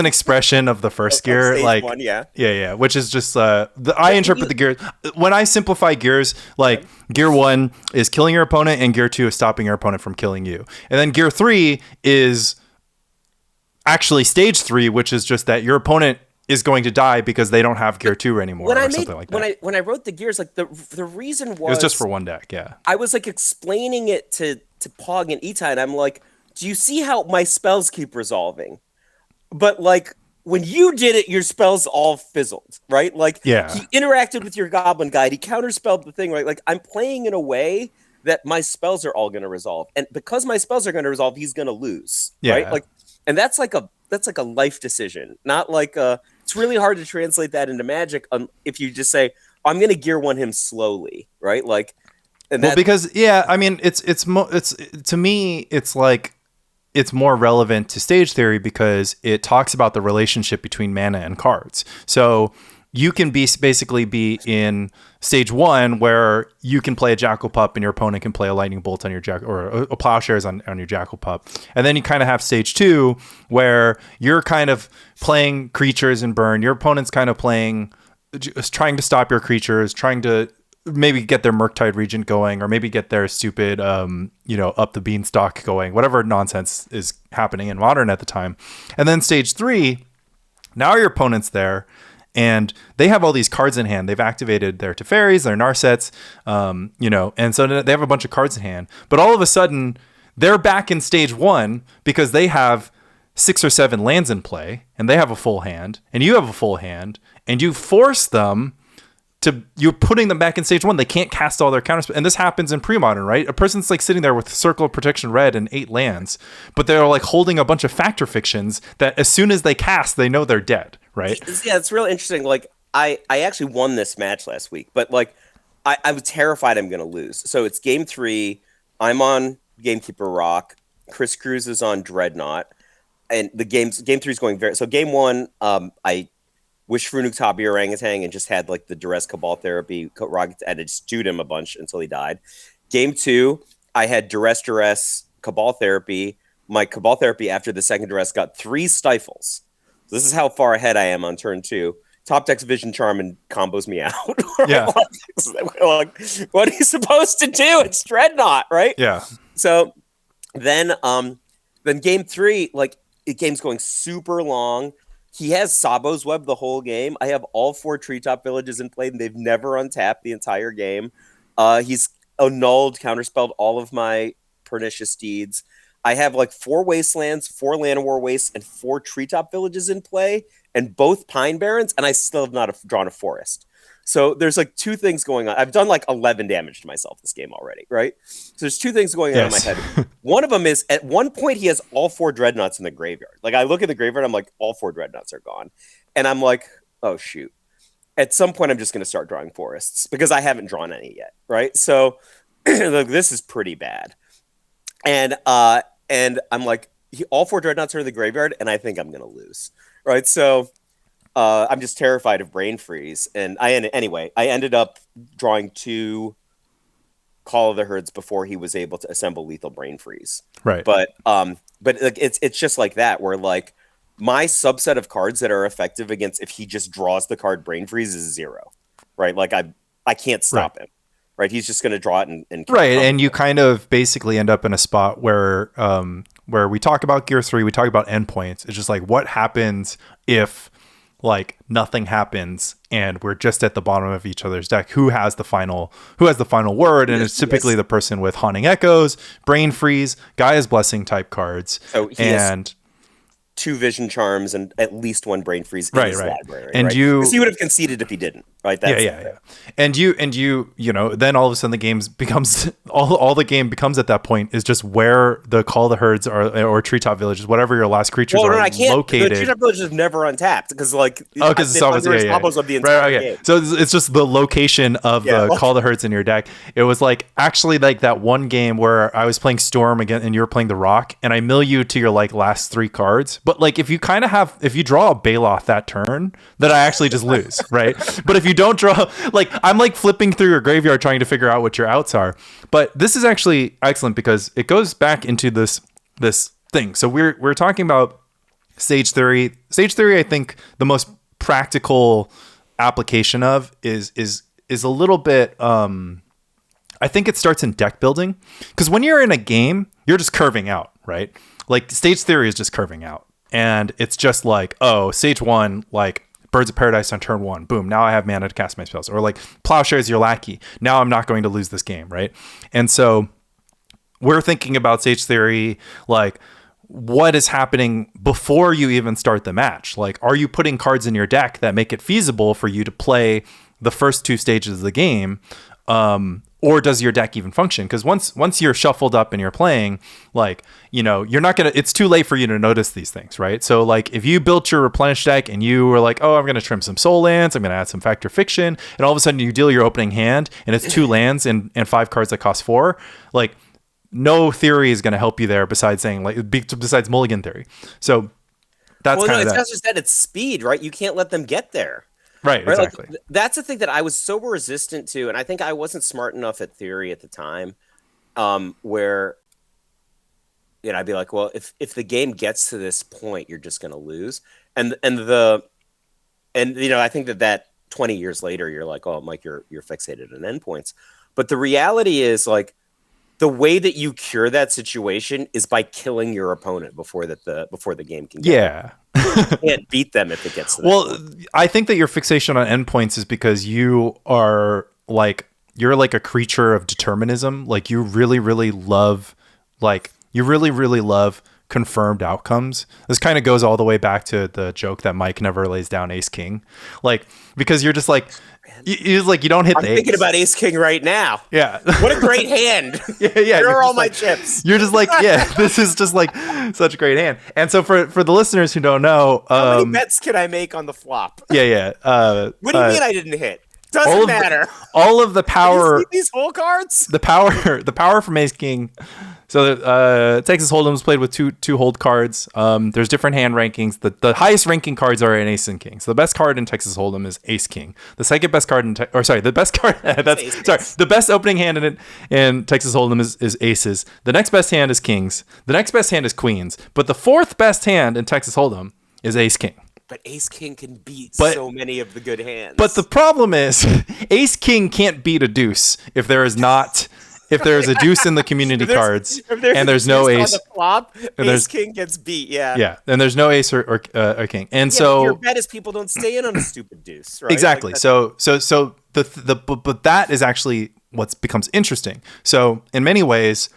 [SPEAKER 2] expression of the first gear, like
[SPEAKER 3] one,
[SPEAKER 2] which is just I interpret the gears when I simplify gears, like gear 1 is killing your opponent and gear 2 is stopping your opponent from killing you, and then gear 3 is actually stage 3, which is just that your opponent is going to die because they don't have gear 2 anymore, something like that.
[SPEAKER 3] When I wrote the gears, like the reason was,
[SPEAKER 2] it was just for one deck.
[SPEAKER 3] I was like explaining it to Pog and Itai, and I'm like, do you see how my spells keep resolving? But like when you did it, your spells all fizzled, right? Like he interacted with your Goblin Guide, he counterspelled the thing, right? Like I'm playing in a way that my spells are all going to resolve, and because my spells are going to resolve, he's going to lose, right? Like, and that's like a life decision, not like it's really hard to translate that into Magic if you just say, I'm going to gear 1 him slowly, right? Like, and
[SPEAKER 2] because I mean it's to me it's like it's more relevant to stage theory because it talks about the relationship between mana and cards. So you can basically be in stage 1 where you can play a Jackal Pup and your opponent can play a Lightning Bolt on your or a Plowshares on your Jackal Pup. And then you kind of have stage 2 where you're kind of playing creatures and burn. Your opponent's kind of trying to stop your creatures, trying to maybe get their Murktide Regent going, or maybe get their stupid, up the beanstalk going, whatever nonsense is happening in Modern at the time. And then stage 3, now your opponent's there, and they have all these cards in hand. They've activated their Teferis, their Narsets, and so they have a bunch of cards in hand. But all of a sudden, they're back in stage 1 because they have 6 or 7 lands in play, and they have a full hand, and you have a full hand, and you force them you're putting them back in stage 1. They can't cast all their counters. And this happens in premodern, right? A person's like sitting there with Circle of Protection red and 8 lands, but they're like holding a bunch of Factor Fictions that as soon as they cast, they know they're dead, right?
[SPEAKER 3] Yeah, it's really interesting. Like I actually won this match last week, but like I was terrified I'm going to lose. So it's game 3. I'm on Gamekeeper Rock. Chris Cruz is on Dreadnought. And the game 3 is going so game 1, I Wish for Nuktabi Orangutan and just had like the Duress Cabal Therapy Rocket, and it stewed him a bunch until he died. Game 2, I had Duress Cabal Therapy. My Cabal Therapy after the second Duress got 3 Stifles. So this is how far ahead I am on turn 2. Top Deck's Vision Charm and combos me out.
[SPEAKER 2] Yeah.
[SPEAKER 3] Like, what are you supposed to do? It's Dreadnought, right?
[SPEAKER 2] Yeah.
[SPEAKER 3] So then game 3, like the game's going super long. He has Sabo's Web the whole game. I have all 4 Treetop Villages in play, and they've never untapped the entire game. He's annulled, counterspelled all of my Pernicious Deeds. I have like 4 Wastelands, 4 Llanowar Wastes, and 4 Treetop Villages in play, and both Pine Barrens, and I still have not drawn a Forest. So there's like 2 things going on. I've done like 11 damage to myself this game already, right? So there's 2 things going on in my head. One of them is at one point he has all 4 Dreadnoughts in the graveyard. Like I look at the graveyard, I'm like, all 4 Dreadnoughts are gone. And I'm like, oh shoot. At some point I'm just going to start drawing Forests because I haven't drawn any yet, right? So look, this is pretty bad. And I'm like, all 4 Dreadnoughts are in the graveyard, and I think I'm going to lose, right? So I'm just terrified of Brain Freeze, and I ended up drawing 2 Call of the Herds before he was able to assemble Lethal Brain Freeze.
[SPEAKER 2] Right.
[SPEAKER 3] But like, it's just like that, where like my subset of cards that are effective against if he just draws the card Brain Freeze is 0, right? Like I can't stop him, right? He's just going to draw it and
[SPEAKER 2] right. And you kind of basically end up in a spot where we talk about Gear 3, we talk about endpoints. It's just like, what happens if like nothing happens and we're just at the bottom of each other's deck? Who has the final word? And it's typically the person with Haunting Echoes, Brain Freeze, Gaia's Blessing type cards.
[SPEAKER 3] So he has 2 Vision Charms and at least 1 Brain Freeze in his library.
[SPEAKER 2] And
[SPEAKER 3] because he would have conceded if he didn't, right?
[SPEAKER 2] Yeah. And you know, then all of a sudden the game becomes all the game becomes at that point is just where the Call of the Herds are, or Treetop Villages, whatever your last creatures are located.
[SPEAKER 3] The Treetop Village is never untapped because
[SPEAKER 2] because it's always
[SPEAKER 3] combos of the entire game.
[SPEAKER 2] So it's just the location of the Call of the Herds in your deck. It was like actually like that one game where I was playing Storm again and you were playing the Rock, and I mill you to your like last 3 cards. But like if you draw a Baloth that turn, then I actually just lose, right? But if you don't draw, like I'm like flipping through your graveyard trying to figure out what your outs are. But this is actually excellent because it goes back into this thing. So we're talking about stage theory. Stage theory, I think the most practical application of is a little bit I think it starts in deck building, because when you're in a game, you're just curving out, right? Like stage theory is just curving out. And it's just like, oh, stage 1, like Birds of Paradise on turn 1. Boom. Now I have mana to cast my spells. Or like Plowshare is your lackey. Now I'm not going to lose this game, right? And so we're thinking about stage theory, like what is happening before you even start the match? Like, are you putting cards in your deck that make it feasible for you to play the first 2 stages of the game? Or does your deck even function? Because once you're shuffled up and you're playing, like, you know, you're not gonna, it's too late for you to notice these things, right? So like if you built your replenish deck and you were like, oh, I'm gonna trim some soul lands, I'm gonna add some Fact or Fiction, and all of a sudden you deal your opening hand and it's 2 lands and 5 cards that cost 4, like no theory is gonna help you there besides saying besides mulligan theory. So that's kind of
[SPEAKER 3] it's not just that, it's speed, right? You can't let them get there.
[SPEAKER 2] Right, exactly.
[SPEAKER 3] Like, that's the thing that I was so resistant to, and I think I wasn't smart enough at theory at the time, where, you know, I'd be like, well, if the game gets to this point, you're just going to lose, and you know, I think that 20 years later, you're like, oh, Mike, you're fixated on endpoints, but the reality is like the way that you cure that situation is by killing your opponent before the game can get there. You can't beat them if it gets to that point.
[SPEAKER 2] I think that your fixation on endpoints is because you're like a creature of determinism. Like you really, really love confirmed outcomes. This kind of goes all the way back to the joke that Mike never lays down Ace King. Like, because you're just like, you don't hit the ace. I'm
[SPEAKER 3] thinking about Ace King right now.
[SPEAKER 2] Yeah.
[SPEAKER 3] What a great hand.
[SPEAKER 2] Yeah.
[SPEAKER 3] Here are all my chips.
[SPEAKER 2] You're just like, yeah, this is just like such a great hand. And so for the listeners who don't know,
[SPEAKER 3] how many bets can I make on the flop?
[SPEAKER 2] Yeah.
[SPEAKER 3] What do you mean I didn't hit? Doesn't matter.
[SPEAKER 2] All of the power.
[SPEAKER 3] Did you see these whole cards?
[SPEAKER 2] The power from Ace King. So Texas Hold'em's played with two hold cards. There's different hand rankings. The highest ranking cards are in Ace and King. So the best card in Texas Hold'em is Ace King. The second best card the best card. The best opening hand in Texas Hold'em is Aces. The next best hand is Kings. The next best hand is Queens. But the 4th best hand in Texas Hold'em is Ace King.
[SPEAKER 3] But Ace King can beat so many of the good hands.
[SPEAKER 2] But the problem is, Ace King can't beat a deuce if there is a deuce in the community cards and there's no ace.
[SPEAKER 3] On the flop, Ace King gets beat. Yeah.
[SPEAKER 2] And there's no ace or king. And so
[SPEAKER 3] your bet is people don't stay in on a stupid deuce, right?
[SPEAKER 2] Exactly. Like but that is actually what becomes interesting. So in many ways,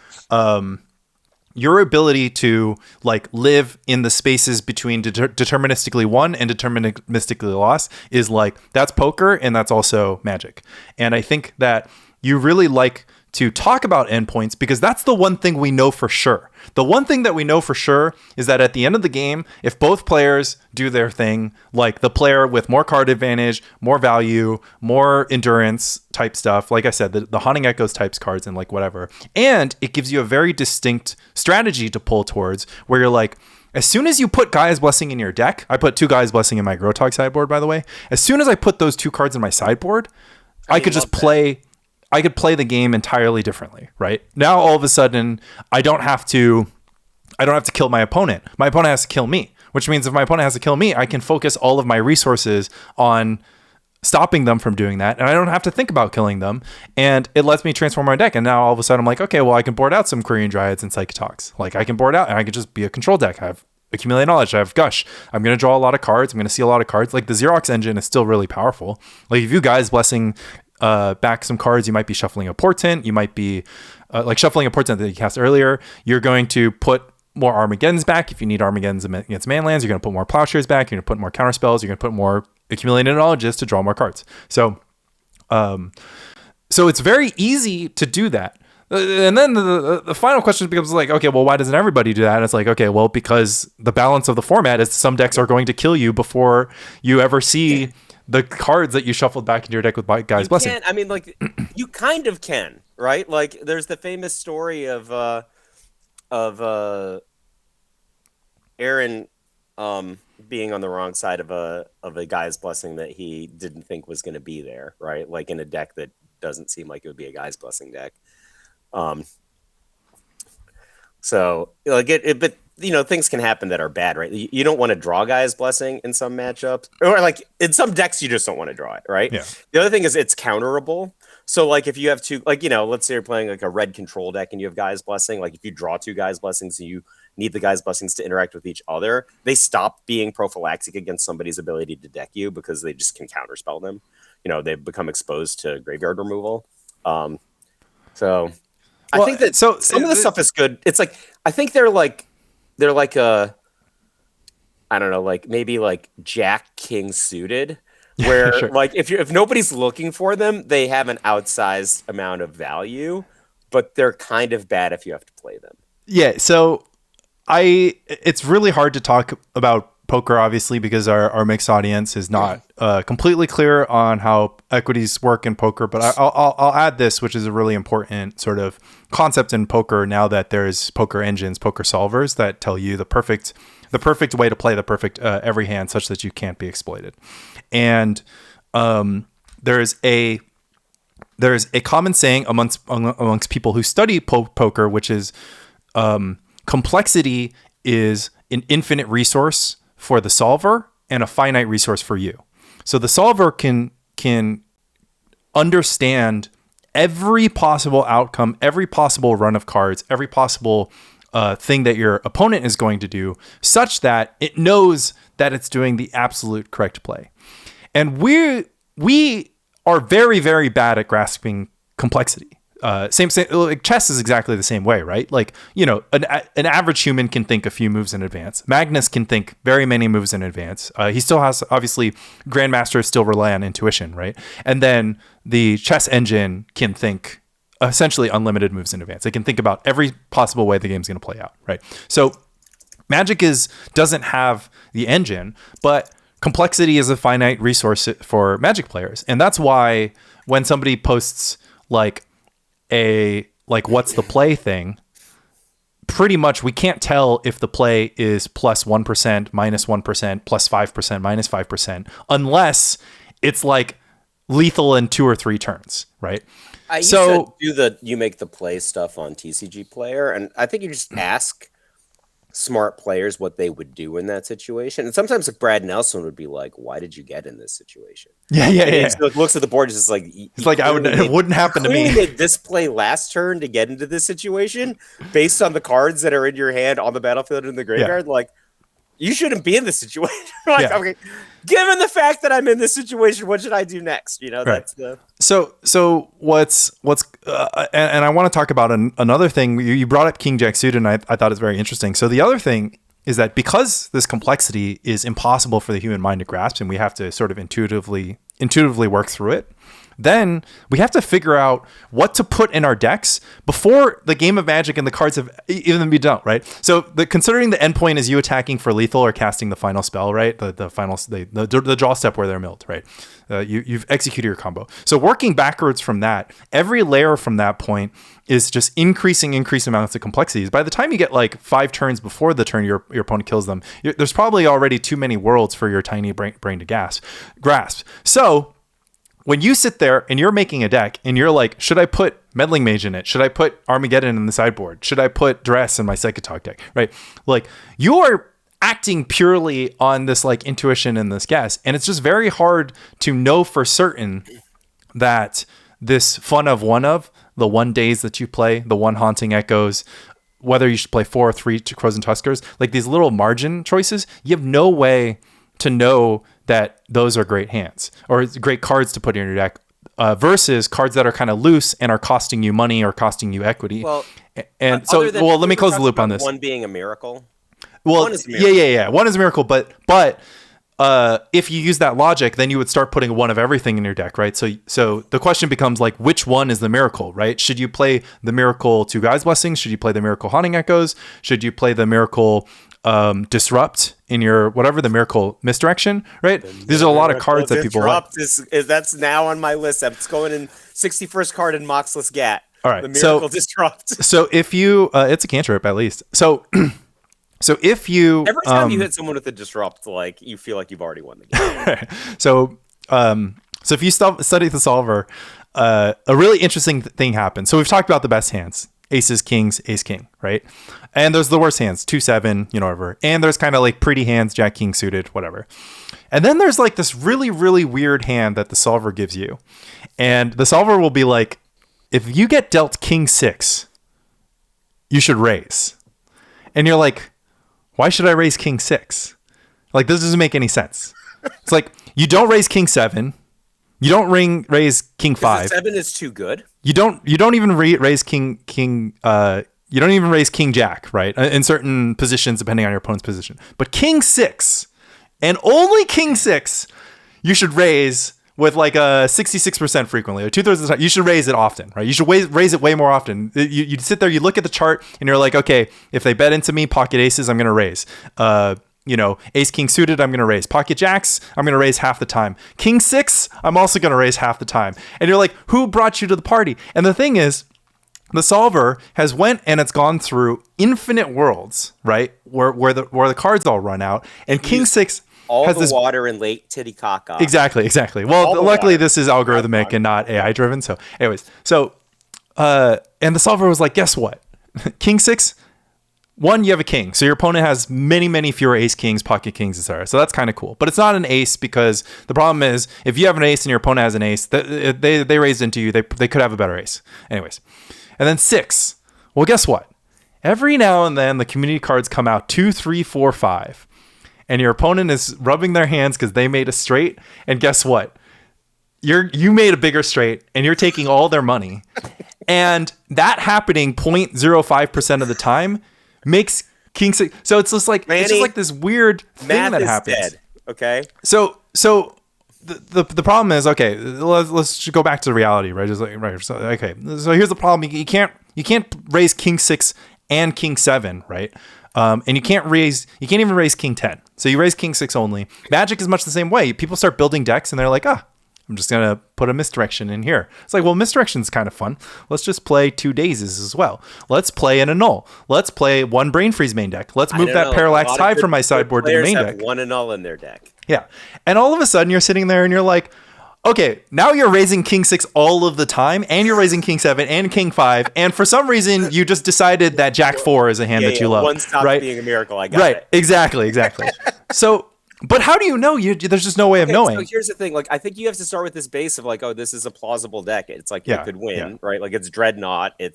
[SPEAKER 2] your ability to like live in the spaces between deterministically won and deterministically lost is like, that's poker and that's also Magic. And I think that you really like to talk about endpoints because that's the one thing we know for sure. The one thing that we know for sure is that at the end of the game, if both players do their thing, like the player with more card advantage, more value, more endurance type stuff, like I said, the Haunting Echoes types cards and like whatever, and it gives you a very distinct strategy to pull towards where you're like, as soon as you put Gaia's Blessing in your deck, I put 2 Gaia's Blessing in my Grotto sideboard, by the way. As soon as I put those 2 cards in my sideboard, I could just play the game entirely differently, right? Now, all of a sudden, I don't have to kill my opponent. My opponent has to kill me, which means if my opponent has to kill me, I can focus all of my resources on stopping them from doing that, and I don't have to think about killing them, and it lets me transform my deck. And now all of a sudden I'm like, okay, well, I can board out some Korean Dryads and Psychotox. Like, I can board out and I can just be a control deck. I have Accumulate Knowledge, I have Gush. I'm going to draw a lot of cards. I'm going to see a lot of cards. Like, the Xerox engine is still really powerful. Like, if you guys blessing back some cards, you might be shuffling a Portant. You might be like shuffling a Portant that you cast earlier. You're going to put more Armageddons back. If you need Armageddons against Manlands, you're going to put more Plowshares back. You're going to put more Counterspells. You're going to put more Accumulated Knowledges to draw more cards. So it's very easy to do that. And then the final question becomes like, okay, well, why doesn't everybody do that? And it's like, okay, well, because the balance of the format is some decks are going to kill you before you ever see the cards that you shuffled back into your deck with Guy's Blessing.
[SPEAKER 3] I mean, like, you kind of can, right? Like, there's the famous story of Aaron being on the wrong side of a Guy's Blessing that he didn't think was going to be there, right? Like, in a deck that doesn't seem like it would be a Guy's Blessing deck. So like but you know, things can happen that are bad, right? You don't want to draw Guy's Blessing in some matchups, or like in some decks, you just don't want to draw it, right?
[SPEAKER 2] Yeah.
[SPEAKER 3] The other thing is it's counterable. So like if you have two, like, you know, let's say you're playing like a red control deck and you have Guy's Blessing, like if you draw two Guy's Blessings and you need the Guy's Blessings to interact with each other, they stop being prophylactic against somebody's ability to deck you because they just can counterspell them. You know, they become exposed to graveyard removal. I think that some of the stuff is good. It's like, I think they're like a, I don't know, like maybe like Jack King suited, where sure. Like if nobody's looking for them, they have an outsized amount of value, but they're kind of bad if you have to play them.
[SPEAKER 2] Yeah. So it's really hard to talk about poker, obviously, because our mixed audience is not completely clear on how equities work in poker. But I'll add this, which is a really important sort of concept in poker now that there's poker engines, poker solvers that tell you the perfect way to play the perfect every hand such that you can't be exploited. And there's a common saying amongst people who study poker, which is complexity is an infinite resource for the solver and a finite resource for you. So the solver can understand every possible outcome, every possible run of cards, every possible thing that your opponent is going to do, such that it knows that it's doing the absolute correct play. And we are very, very bad at grasping complexity. Same, like chess is exactly the same way, right? Like, you know, an average human can think a few moves in advance. Magnus can think very many moves in advance. He still has, obviously, grandmasters still rely on intuition, right? And then the chess engine can think essentially unlimited moves in advance. They can think about every possible way the game's going to play out, right? So Magic doesn't have the engine, but complexity is a finite resource for Magic players. And that's why when somebody posts like what's the play thing, pretty much we can't tell if the play is plus 1%, -1%, plus 5%, -5%, unless it's like lethal in 2 or 3 turns, right?
[SPEAKER 3] I used to do you make the play stuff on TCG Player, and I think you just ask smart players what they would do in that situation. And sometimes like Brad Nelson would be like, why did you get in this situation?
[SPEAKER 2] Yeah.
[SPEAKER 3] He looks at the board, just like,
[SPEAKER 2] it's like, it wouldn't happen to me.
[SPEAKER 3] Made this play last turn to get into this situation based on the cards that are in your hand on the battlefield in the graveyard. Yeah. Like, you shouldn't be in this situation. Like, yeah. Okay, given the fact that I'm in this situation, what should I do next? You know,
[SPEAKER 2] right.
[SPEAKER 3] That's the.
[SPEAKER 2] So what's and I want to talk about another thing. You brought up King Jack suited, and I thought it's very interesting. So the other thing is that because this complexity is impossible for the human mind to grasp, and we have to sort of intuitively work through it, then we have to figure out what to put in our decks before the game of Magic and the cards have even been done, right? So considering the endpoint is you attacking for lethal or casting the final spell, right? The draw step where they're milled, right? You've executed your combo. So working backwards from that, every layer from that point is just increasing amounts of complexities. By the time you get like 5 turns before the turn your opponent kills them, there's probably already too many worlds for your tiny brain to grasp. So when you sit there and you're making a deck and you're like, should I put Meddling Mage in it? Should I put Armageddon in the sideboard? Should I put Dress in my Psychotalk deck? Right? Like, you are acting purely on this like intuition and this guess. And it's just very hard to know for certain that this fun of one of the one days that you play, the one haunting echoes, whether you should play 4 or 3 crows and tuskers, like these little margin choices, you have no way to know that those are great hands or great cards to put in your deck versus cards that are kind of loose and are costing you money or costing you equity.
[SPEAKER 3] Well,
[SPEAKER 2] and so, well, let me close the loop on this.
[SPEAKER 3] One being a miracle.
[SPEAKER 2] Well, one is a miracle. Yeah. One is a miracle, but if you use that logic, then you would start putting one of everything in your deck, right? So the question becomes like, which one is the miracle, right? Should you play the miracle Two Guys Blessings? Should you play the miracle Haunting Echoes? Should you play the miracle Disrupt in your whatever, the miracle Misdirection, right? These are a lot of cards that people like.
[SPEAKER 3] Disrupt is that's now on my list. It's going in 61st card in Moxless Gat.
[SPEAKER 2] All right,
[SPEAKER 3] the miracle Disrupt.
[SPEAKER 2] So if you, it's a cantrip at least. So if you
[SPEAKER 3] every time you hit someone with a Disrupt, like you feel like you've already won the game.
[SPEAKER 2] So if you study the solver, a really interesting thing happens. So we've talked about the best hands: aces, kings, ace, king, right? And there's the worst hands, 2-7, whatever. And there's kind of like pretty hands, jack, king suited, whatever. And then there's like this really, really weird hand that the solver gives you, and the solver will be like, if you get dealt king 6, you should raise. And you're like, why should I raise king 6? Like, this doesn't make any sense. It's like, you don't raise king 7. You don't raise king 5.
[SPEAKER 3] 7 is too good.
[SPEAKER 2] You don't even raise king you don't even raise king jack, right? In certain positions, depending on your opponent's position. But king 6, and only king 6, you should raise with like a 66% frequently, or 2/3 of the time. You should raise it often, right? You should raise it way more often. You sit there, you look at the chart, and you're like, okay, if they bet into me, pocket aces, I'm going to raise. Ace king suited, I'm going to raise. Pocket jacks, I'm going to raise half the time. King 6, I'm also going to raise half the time. And you're like, who brought you to the party? And the thing is, the solver has went and it's gone through infinite worlds, right? Where the cards all run out, and king 6
[SPEAKER 3] all
[SPEAKER 2] has
[SPEAKER 3] the water in late Titicaca.
[SPEAKER 2] Exactly. Well, luckily this is algorithmic and not AI driven. So, anyways, and the solver was like, guess what? King 6, 1, you have a king, so your opponent has many, many fewer ace kings, pocket kings, etc. So that's kind of cool, but it's not an ace, because the problem is if you have an ace and your opponent has an ace, they raised into you. They could have a better ace, anyways. And then 6. Well, guess what? Every now and then the community cards come out 2, 3, 4, 5. And your opponent is rubbing their hands because they made a straight. And guess what? You made a bigger straight, and you're taking all their money. And that happening 0.05% of the time makes king 6. So it's just like, Lanny, it's just like this weird thing that happens. Dead,
[SPEAKER 3] okay.
[SPEAKER 2] So the problem is, okay, let's go back to reality, right? Just like, right. So, okay. So here's the problem. You can't raise king 6 and king 7, right? And you can't even raise king 10. So you raise king 6 only. Magic is much the same way. People start building decks and they're like, I'm just going to put a Misdirection in here. It's like, well, Misdirection is kind of fun. Let's just play 2 Dazes as well. Let's play an Annul. Let's play 1 Brain Freeze main deck. Let's move that Parallax Hive from my sideboard to the main deck.
[SPEAKER 3] 1 Annul in their deck.
[SPEAKER 2] Yeah. And all of a sudden you're sitting there and you're like, okay, now you're raising king 6 all of the time, and you're raising king 7 and king 5, and for some reason you just decided that jack 4 is a hand that you love.
[SPEAKER 3] One stopped
[SPEAKER 2] right?
[SPEAKER 3] being a miracle. I got it.
[SPEAKER 2] Right. Exactly. So, but how do you know? There's just no way of knowing.
[SPEAKER 3] So here's the thing. Like, I think you have to start with this base of like, oh, this is a plausible deck. It's like you could win, right? Like it's Dreadnought. I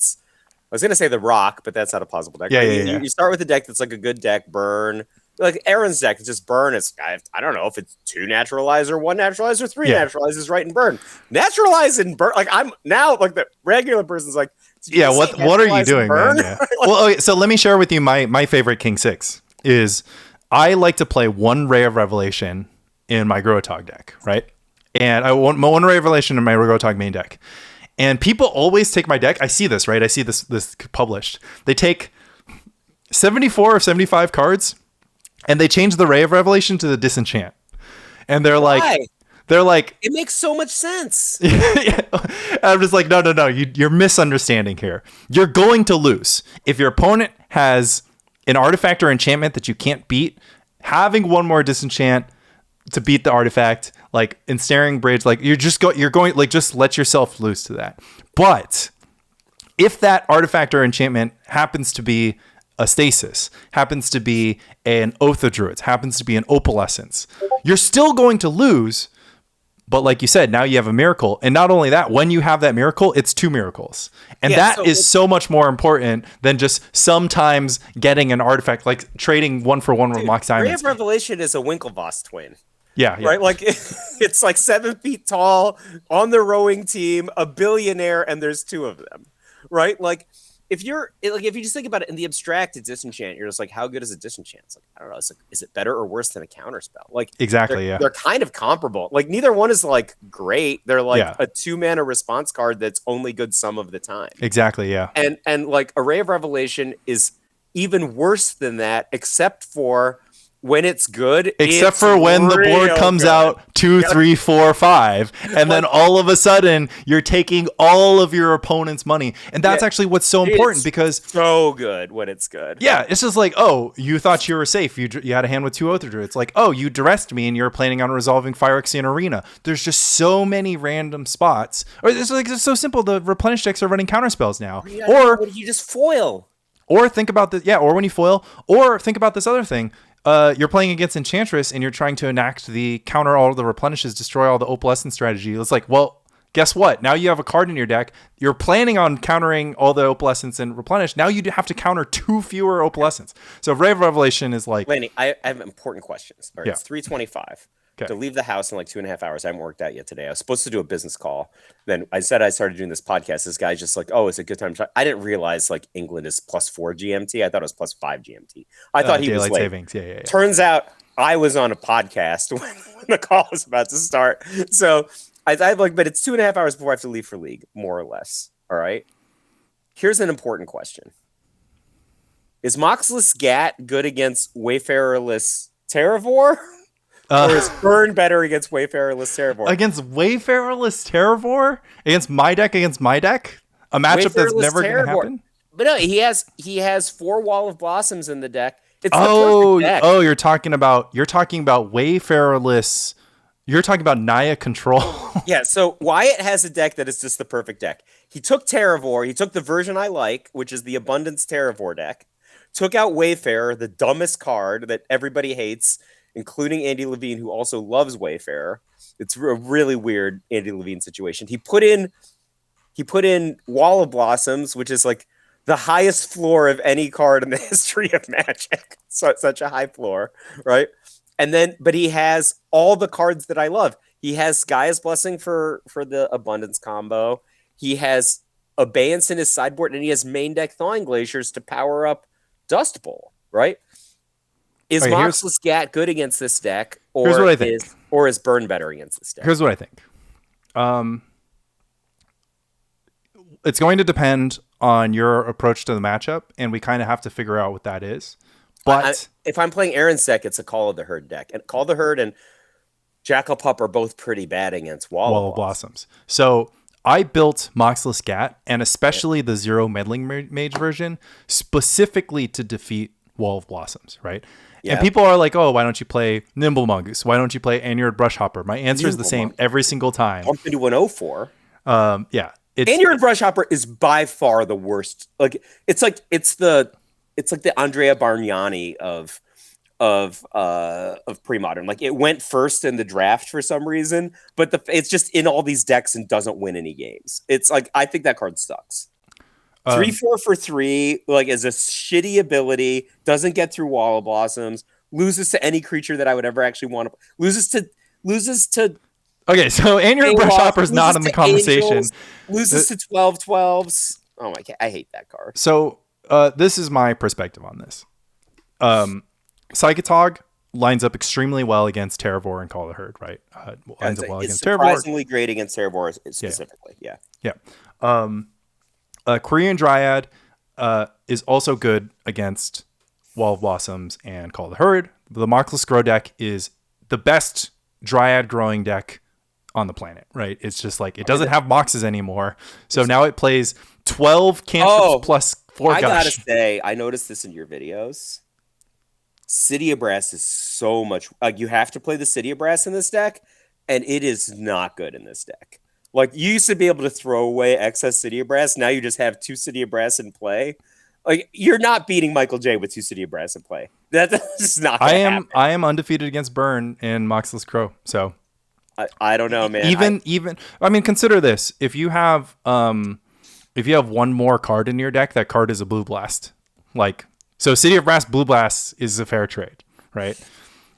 [SPEAKER 3] was gonna say the Rock, but that's not a plausible deck. You start with a deck that's like a good deck. Burn. Like Aaron's deck, it's just burn. It's I don't know if it's 2 naturalize or 1 naturalize or 3 naturalizes, right? And burn. Naturalize and burn. Like I'm now like the regular person's like,
[SPEAKER 2] yeah. What are you doing, man? Yeah. Well, okay, so let me share with you my favorite king 6 is. I like to play 1 Ray of Revelation in my Grotto deck, right? And I want 1 Ray of Revelation in my Grotto main deck. And people always take my deck. I see this, right? I see this published. They take 74 or 75 cards, and they change the Ray of Revelation to the Disenchant. And they're like,
[SPEAKER 3] it makes so much sense.
[SPEAKER 2] I'm just like, no, you're misunderstanding here. You're going to lose if your opponent has an artifact or enchantment that you can't beat. Having 1 more disenchant to beat the artifact, like Ensnaring Bridge, like you're going like just let yourself loose to that. But if that artifact or enchantment happens to be a stasis, happens to be an Oath of Druids, happens to be an opalescence, you're still going to lose. But like you said, now you have a miracle. And not only that, when you have that miracle, it's 2 miracles. And that is so much more important than just sometimes getting an artifact, like trading 1-for-1 with Mox Diamonds.
[SPEAKER 3] Ray of Revelation is a Winklevoss twin.
[SPEAKER 2] Yeah.
[SPEAKER 3] Right? Like, it's like 7 feet tall, on the rowing team, a billionaire, and there's 2 of them. Right? Like, if you just think about it in the abstract disenchant, you're just like, how good is a disenchant? It's like, I don't know. It's like, is it better or worse than a counterspell? Like,
[SPEAKER 2] exactly.
[SPEAKER 3] They're kind of comparable. Like, neither one is like great. They're like a 2-mana response card that's only good some of the time.
[SPEAKER 2] Exactly. Yeah.
[SPEAKER 3] And like, Array of Revelation is even worse than that, except for when it's good.
[SPEAKER 2] Except for when the board comes out 2, 3, 4, 5, and then all of a sudden you're taking all of your opponent's money, and that's actually what's so important, because
[SPEAKER 3] so good when it's good.
[SPEAKER 2] Yeah, it's just like, oh, you thought you were safe. You had a hand with 2 Oath of Druids. It's like, oh, you duressed me, and you're planning on resolving Phyrexian Arena. There's just so many random spots. Or it's like, it's so simple. The replenish decks are running counterspells now.
[SPEAKER 3] Or you just foil.
[SPEAKER 2] Or think about this. Yeah, or when you foil. Or think about this other thing. You're playing against Enchantress and you're trying to enact the counter all the replenishes, destroy all the opalescence strategy. It's like, well, guess what? Now you have a card in your deck. You're planning on countering all the opalescence and replenish. Now you have to counter 2 fewer opalescence. So Ray of Revelation is like...
[SPEAKER 3] Lanny, I have important questions. All right, it's 3:25.
[SPEAKER 2] Okay.
[SPEAKER 3] To leave the house in like 2.5 hours. I haven't worked out yet today. I was supposed to do a business call. Then I said I started doing this podcast. This guy's just like, oh, it's a good time to try. I didn't realize like England is +4 GMT. I thought it was +5 GMT. I thought he was late.
[SPEAKER 2] Savings. Yeah.
[SPEAKER 3] Turns out I was on a podcast when the call was about to start. So I like, but it's 2.5 hours before I have to leave for league, more or less. All right. Here's an important question. Is Moxless Gat good against Wayfarerless Terravor? Or is Burn better against Wayfarerless Terravor?
[SPEAKER 2] Against Wayfarerless Terravor? Against my deck? A matchup that's never going to happen?
[SPEAKER 3] But no, he has 4 Wall of Blossoms in the deck. It's the perfect deck.
[SPEAKER 2] Oh, you're talking about Wayfarerless. You're talking about Naya Control.
[SPEAKER 3] Yeah, so Wyatt has a deck that is just the perfect deck. He took Terravor. He took the version I like, which is the Abundance Terravor deck. Took out Wayfarer, the dumbest card that everybody hates, including Andy Levine, who also loves Wayfarer. It's a really weird Andy Levine situation. He put in Wall of Blossoms, which is like the highest floor of any card in the history of Magic. So it's such a high floor, right? And then, but he has all the cards that I love. He has Gaia's Blessing for the Abundance combo. He has Abeyance in his sideboard, and he has main deck Thawing Glaciers to power up Dust Bowl, right? Is Moxless Gat good against this deck, or is Burn better against this deck?
[SPEAKER 2] Here's what I think. It's going to depend on your approach to the matchup, and we kind of have to figure out what that is. But
[SPEAKER 3] if I'm playing Aaron's deck, it's a Call of the Herd deck, and Call of the Herd and Jackal Pup are both pretty bad against Wall of Blossoms.
[SPEAKER 2] So I built Moxless Gat, and especially the 0 Meddling Mage version, specifically to defeat Wall of Blossoms, right? Yeah. And people are like, oh, why don't you play Nimble Mongoose? Why don't you play Anured Brushhopper? My answer is the same every single time.
[SPEAKER 3] Bump into an 04.
[SPEAKER 2] Yeah.
[SPEAKER 3] Anured Brushhopper is by far the worst. Like it's like the Andrea Bargnani of premodern. Like it went first in the draft for some reason, but it's just in all these decks and doesn't win any games. It's like, I think that card sucks. 3/4 for 3, like, is a shitty ability, doesn't get through Wall of Blossoms, loses to any creature that I would ever actually want to loses to
[SPEAKER 2] Okay, so Anured Brushhopper is not in the conversation.
[SPEAKER 3] Angels, loses to 12/12s. Oh my god, I hate that card.
[SPEAKER 2] So this is my perspective on this. Psychotog lines up extremely well against Terravor and Call of the Herd, right? Lines up well against Terravor.
[SPEAKER 3] Surprisingly great against Terravor specifically. Yeah.
[SPEAKER 2] Korean Dryad is also good against Wall of Blossoms and Call of the Herd. The Moxless Grow deck is the best Dryad growing deck on the planet, right? It's just like, it doesn't have Moxes anymore. So now it plays 12 cantrips plus 4 gush.
[SPEAKER 3] I gotta say, I noticed this in your videos. City of Brass is so much... you have to play the City of Brass in this deck, and it is not good in this deck. Like, you used to be able to throw away excess City of Brass. Now you just have 2 City of Brass in play. Like, you're not beating Michael J with 2 City of Brass in play. That's just not gonna happen.
[SPEAKER 2] I am undefeated against Burn in Moxless Crow. So
[SPEAKER 3] I don't know, man.
[SPEAKER 2] Even I mean, consider this: if you have one more card in your deck, that card is a blue blast. Like, so City of Brass blue blast is a fair trade, right?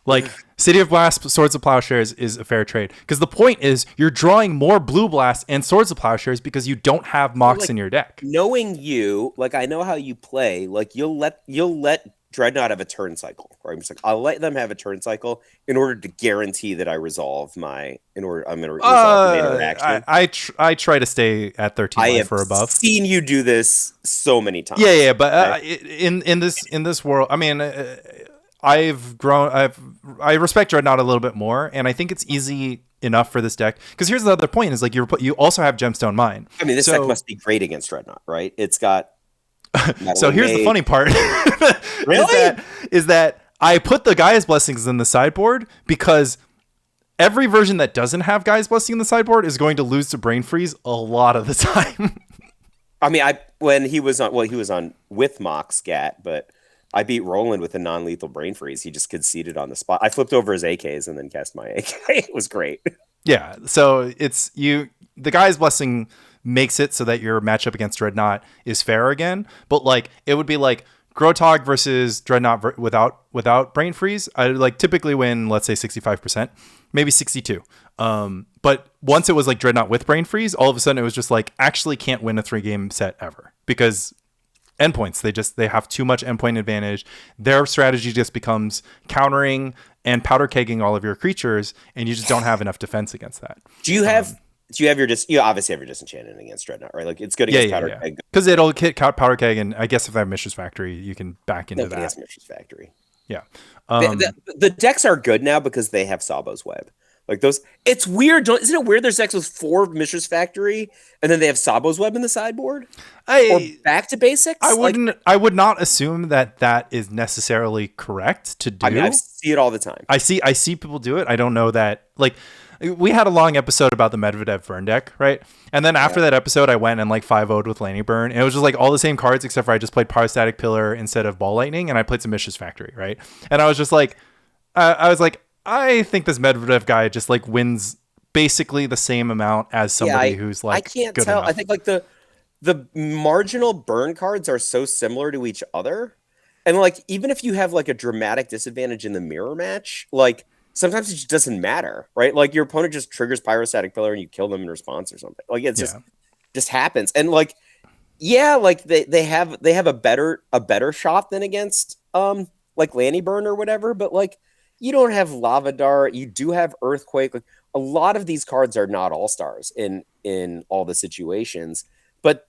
[SPEAKER 2] Like, City of Blast Swords of Plowshares is a fair trade, because the point is you're drawing more blue blast and Swords of Plowshares because you don't have Mox in your deck.
[SPEAKER 3] Knowing you, like, I know how you play. Like, you'll let Dreadnought have a turn cycle, right? I'm just like, I'll let them have a turn cycle in order to guarantee that I resolve I'm going to resolve the interaction.
[SPEAKER 2] I try to stay at 13 life or above.
[SPEAKER 3] I have seen you do this so many times.
[SPEAKER 2] Yeah, but in this world, I mean, I've grown. I respect Dreadnought a little bit more, and I think it's easy enough for this deck. Because here's the other point: is like you also have Gemstone Mine.
[SPEAKER 3] I mean, this deck must be great against Dreadnought, right? It's got.
[SPEAKER 2] So here's the funny part:
[SPEAKER 3] really?
[SPEAKER 2] is that I put the Gaia's Blessings in the sideboard because every version that doesn't have Gaia's Blessing in the sideboard is going to lose to Brain Freeze a lot of the time.
[SPEAKER 3] I mean, when he was on with Moxless Gat, but I beat Roland with a non-lethal Brain Freeze. He just conceded on the spot. I flipped over his AKs and then cast my AK. It was great.
[SPEAKER 2] Yeah, so it's the Gaia's Blessing makes it so that your matchup against Dreadnought is fair again. But like, it would be like Grotto versus Dreadnought without Brain Freeze. I like typically win, let's say 65%, maybe 62. But once it was like Dreadnought with Brain Freeze, all of a sudden it was just like, actually can't win a 3-game set ever, because endpoints, they have too much endpoint advantage. Their strategy just becomes countering and powder kegging all of your creatures, and you just don't have enough defense against that.
[SPEAKER 3] Do you obviously have your disenchanted against Dreadnought, right? Like, it's good against powder keg,
[SPEAKER 2] because it'll hit powder keg, and I guess if I have Mishra's Factory, you can back into that.
[SPEAKER 3] Has Mishra's Factory.
[SPEAKER 2] Yeah,
[SPEAKER 3] the decks are good now because they have Sabo's Web. Like, those, it's weird. Isn't it weird? There's decks with 4 Mishra's Factory, and then they have Sabo's Web in the sideboard. Or back to basics.
[SPEAKER 2] I would not assume that is necessarily correct to do.
[SPEAKER 3] I mean, I see it all the time.
[SPEAKER 2] I see people do it. I don't know that. Like, we had a long episode about the Medvedev Burn deck, right? And then after that episode, I went and like 5-0'd with Lanny Burn, and it was just like all the same cards except for I just played Pyrostatic Pillar instead of Ball Lightning, and I played some Mishra's Factory, right? And I was just like, I think this Medvedev guy just like wins basically the same amount as somebody who's like, I can't tell. Enough.
[SPEAKER 3] I think like the marginal burn cards are so similar to each other. And like, even if you have like a dramatic disadvantage in the mirror match, like sometimes it just doesn't matter, right? Like, your opponent just triggers Pyrostatic Pillar and you kill them in response or something. Like, it's just happens. And like, like they have a better shot than against like Lanny Burn or whatever, but like, you don't have Lava Dart. You do have Earthquake. Like, a lot of these cards are not all-stars in all the situations. But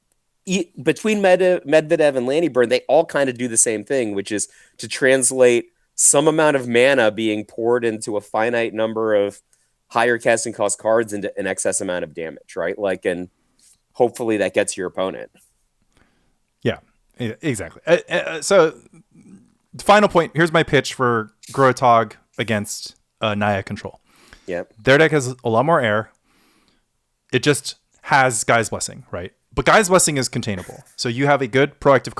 [SPEAKER 3] between Medvedev and Lanny Burn, they all kind of do the same thing, which is to translate some amount of mana being poured into a finite number of higher casting cost cards into an excess amount of damage, right? Like, and hopefully that gets your opponent.
[SPEAKER 2] Yeah, exactly. So, final point. Here's my pitch for Grotto against Naya Control.
[SPEAKER 3] Yeah,
[SPEAKER 2] their deck has a lot more air. It just has Gaia's Blessing, right? But Gaia's Blessing is containable. So you have a good proactive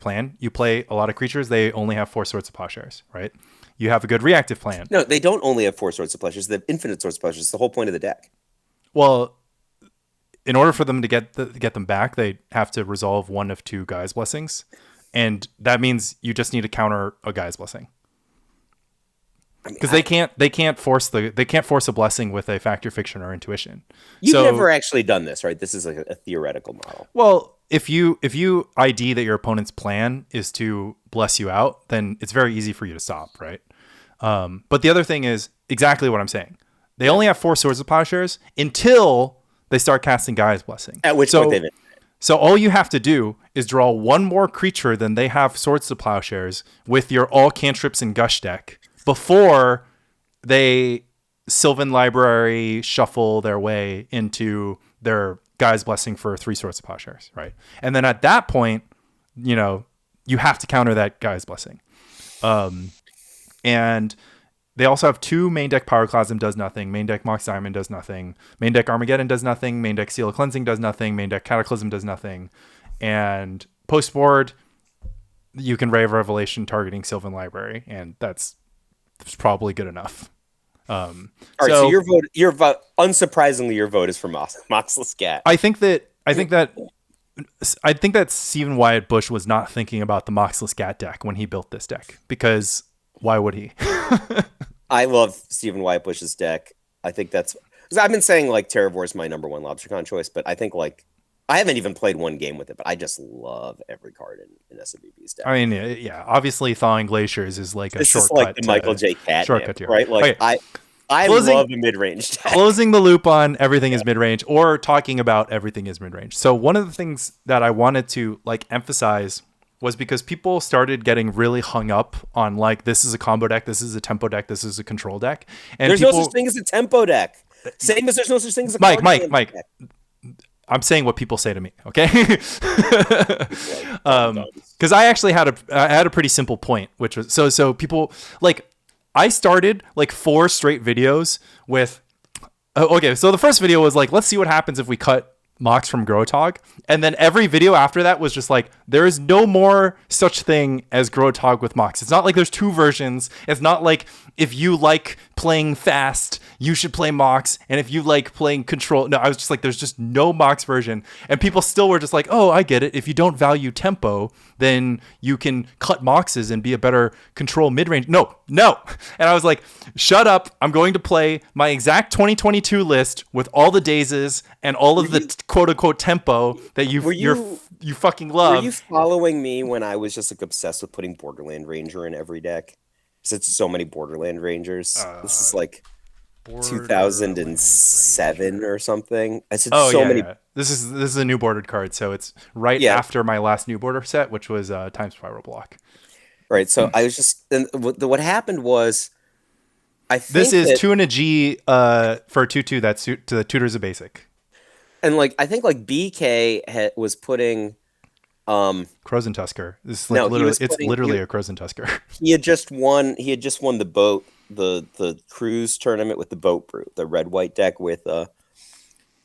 [SPEAKER 2] plan. You play a lot of creatures. They only have 4 Swords of Plowshares, right? You have a good reactive plan.
[SPEAKER 3] No, they don't only have 4 Swords of Plowshares. They have infinite Swords of Plowshares. It's the whole point of the deck.
[SPEAKER 2] Well, in order for them to get them back, they have to resolve one of 2 Gaia's Blessings. And that means you just need to counter a Gaia's Blessing. Because they can't force a blessing with a Fact or Fiction or Intuition.
[SPEAKER 3] You've never actually done this, right? This is like a theoretical model.
[SPEAKER 2] Well, if you ID that your opponent's plan is to bless you out, then it's very easy for you to stop, right? But the other thing is exactly what I'm saying. They only have 4 Swords of Plowshares until they start casting Gaia's Blessing.
[SPEAKER 3] At which point they've.
[SPEAKER 2] So all you have to do is draw one more creature than they have Swords of Plowshares with your all cantrips and gush deck before they Sylvan Library shuffle their way into their Gaia's Blessing for 3 Swords of Plowshares, right? And then at that point, you have to counter that Gaia's Blessing. And they also have 2 main deck Pyroclasm does nothing, main deck Mox Diamond does nothing, main deck Armageddon does nothing, main deck Seal of Cleansing does nothing, main deck Cataclysm does nothing, and post board, you can Ray of Revelation targeting Sylvan Library, and that's probably good enough.
[SPEAKER 3] All right, so your vote, unsurprisingly, your vote is for Moxless Gat.
[SPEAKER 2] I think that Stephen Wyatt Bush was not thinking about the Moxless Gat deck when he built this deck, because why would he?
[SPEAKER 3] I love Stephen Wyatt Bush's deck. I think that's because I've been saying like Terravore is my number one LobsterCon choice, but I think like I haven't even played one game with it, but I just love every card in SMBB's deck.
[SPEAKER 2] I mean, yeah, obviously Thawing Glaciers is like a
[SPEAKER 3] this
[SPEAKER 2] shortcut.
[SPEAKER 3] Is like the Michael J. Cat
[SPEAKER 2] shortcut
[SPEAKER 3] name, right? Like
[SPEAKER 2] okay.
[SPEAKER 3] I love the mid-range deck.
[SPEAKER 2] Closing the loop on everything is mid-range, or talking about everything is mid-range. So one of the things that I wanted to like emphasize was because people started getting really hung up on like, this is a combo deck, this is a tempo deck, this is a control deck. And
[SPEAKER 3] there's no such thing as a tempo deck. Same as there's no such thing as a
[SPEAKER 2] Mike. Deck. I'm saying what people say to me, okay? Because I actually had a pretty simple point, which was so people like, I started like 4 straight videos with, okay, so the first video was like, let's see what happens if we cut Mox from Grotto. And then every video after that was just like, there is no more such thing as Grotto with Mox. It's not like there's 2 versions. It's not like if you like playing fast, you should play Mox. And if you like playing control, no, I was just like, there's just no Mox version. And people still were just like, oh, I get it. If you don't value tempo, then you can cut Moxes and be a better control mid-range. No. And I was like, shut up. I'm going to play my exact 2022 list with all the dazes and all of the quote unquote tempo that you fucking love.
[SPEAKER 3] Were you following me when I was just like obsessed with putting Borderland Ranger in every deck? Because it's so many Borderland Rangers. This is like 2007 or something. I said many.
[SPEAKER 2] Yeah. This is a new bordered card, so it's after my last new border set, which was Time Spiral Block.
[SPEAKER 3] Right. So I was just what happened was, I think
[SPEAKER 2] this is 2 and a G for 2/2. That's to the tutors a basic.
[SPEAKER 3] And like I think like BK was putting
[SPEAKER 2] Crozen Tusker. This is like literally a Crozen Tusker.
[SPEAKER 3] He had just won the boat the cruise tournament with the boat brew, the red white deck with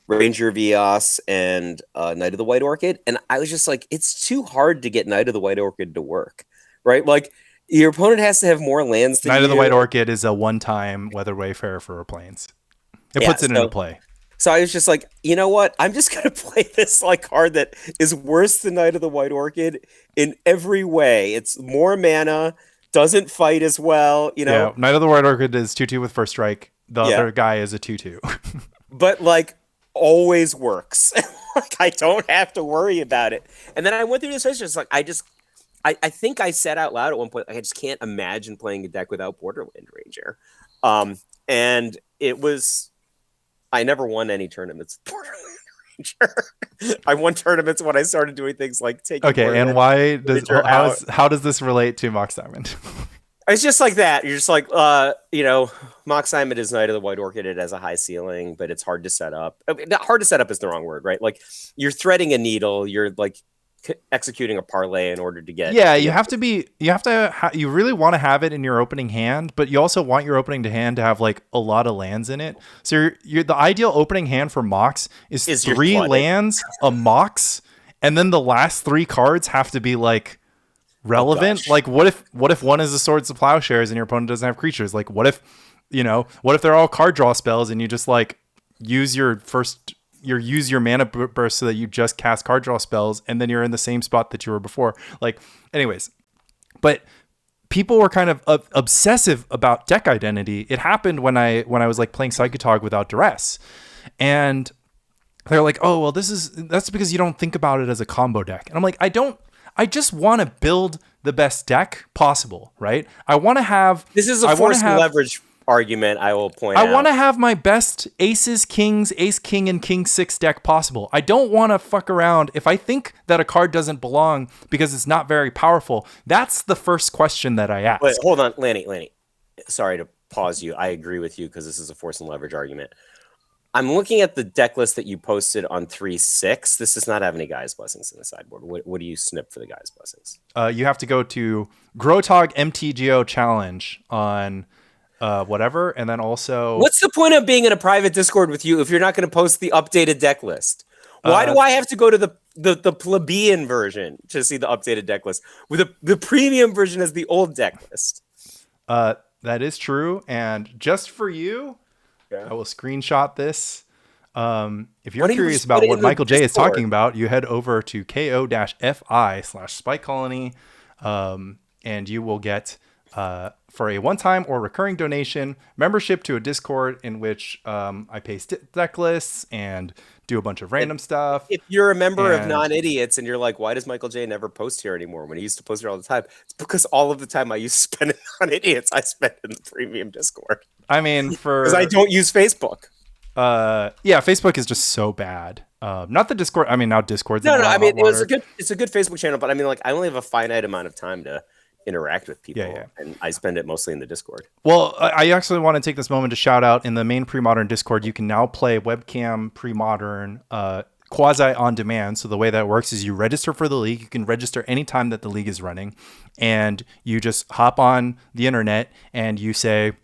[SPEAKER 3] Ranger Vios and Knight of the White Orchid. And I was just like, it's too hard to get Knight of the White Orchid to work. Right? Like your opponent has to have more lands than
[SPEAKER 2] Knight of the White Orchid is a one-time Weather Wayfarer for planes. It puts it into play.
[SPEAKER 3] So I was just like, you know what? I'm just going to play this like card that is worse than Knight of the White Orchid in every way. It's more mana, doesn't fight as well, you know.
[SPEAKER 2] Yeah, Knight of the White Orchid is 2/2 with first strike. The other guy is a 2/2.
[SPEAKER 3] But like always works. Like I don't have to worry about it. And then I went through this just like I think I said out loud at one point, like, I just can't imagine playing a deck without Borderland Ranger. And it was, I never won any tournaments with Borderland Ranger. I won tournaments when I started doing things like taking.
[SPEAKER 2] Okay, and how does this relate to Mox Diamond?
[SPEAKER 3] It's just like that. You're just like, Mox Diamond is Knight of the White Orchid. It has a high ceiling, but it's hard to set up. I mean, not hard to set up is the wrong word, right? Like you're threading a needle. You're like executing a parlay in order to get.
[SPEAKER 2] Yeah, you really want to have it in your opening hand, but you also want your opening hand to have like a lot of lands in it. So the ideal opening hand for Mox is 3 lands, a Mox, and then the last 3 cards have to be like relevant. Like what if one is the Swords of Plowshares and your opponent doesn't have creatures? Like what if they're all card draw spells and you just like use your mana burst so that you just cast card draw spells and then you're in the same spot that you were before. Like, anyways, but people were kind of obsessive about deck identity. It happened when I was like playing Psychotog without duress, and they're like, oh well, that's because you don't think about it as a combo deck. And I'm like, I just want to build the best deck possible, right? I want to have.
[SPEAKER 3] This is a forced leverage argument. I will point out.
[SPEAKER 2] I want to have my best aces, kings, ace, king, and king 6 deck possible. I don't want to fuck around. If I think that a card doesn't belong because it's not very powerful, that's the first question that I ask.
[SPEAKER 3] Wait, hold on, Lanny. Sorry to pause you. I agree with you because this is a force and leverage argument. I'm looking at the deck list that you posted on 3.6. This does not have any Guy's Blessings in the sideboard. What do you snip for the Guy's Blessings?
[SPEAKER 2] You have to go to Grotog MTGO Challenge on whatever, and then also...
[SPEAKER 3] What's the point of being in a private Discord with you if you're not going to post the updated deck list? Why do I have to go to the plebeian version to see the updated deck list with the premium version as the old deck list?
[SPEAKER 2] That is true. And just for you, I will screenshot this. If you're curious about what Michael J is talking about, you head over to ko-fi/Spike Colony, and you will get for a one-time or recurring donation membership to a Discord in which I paste deck lists and do a bunch of random stuff.
[SPEAKER 3] If you're a member of Non-Idiots and you're like, why does Michael J never post here anymore when he used to post here all the time? It's because all of the time I used to spend it on Idiots, I spent in the premium Discord.
[SPEAKER 2] I mean,
[SPEAKER 3] because I don't use Facebook.
[SPEAKER 2] Yeah, Facebook is just so bad. Not the Discord. I mean, now Discord's
[SPEAKER 3] no. I mean, it's a good Facebook channel, but I mean, like, I only have a finite amount of time to interact with people, and I spend it mostly in the Discord.
[SPEAKER 2] Well, I actually want to take this moment to shout out in the main premodern Discord. You can now play webcam premodern quasi on demand. So the way that works is you register for the league. You can register anytime that the league is running, and you just hop on the internet and you say,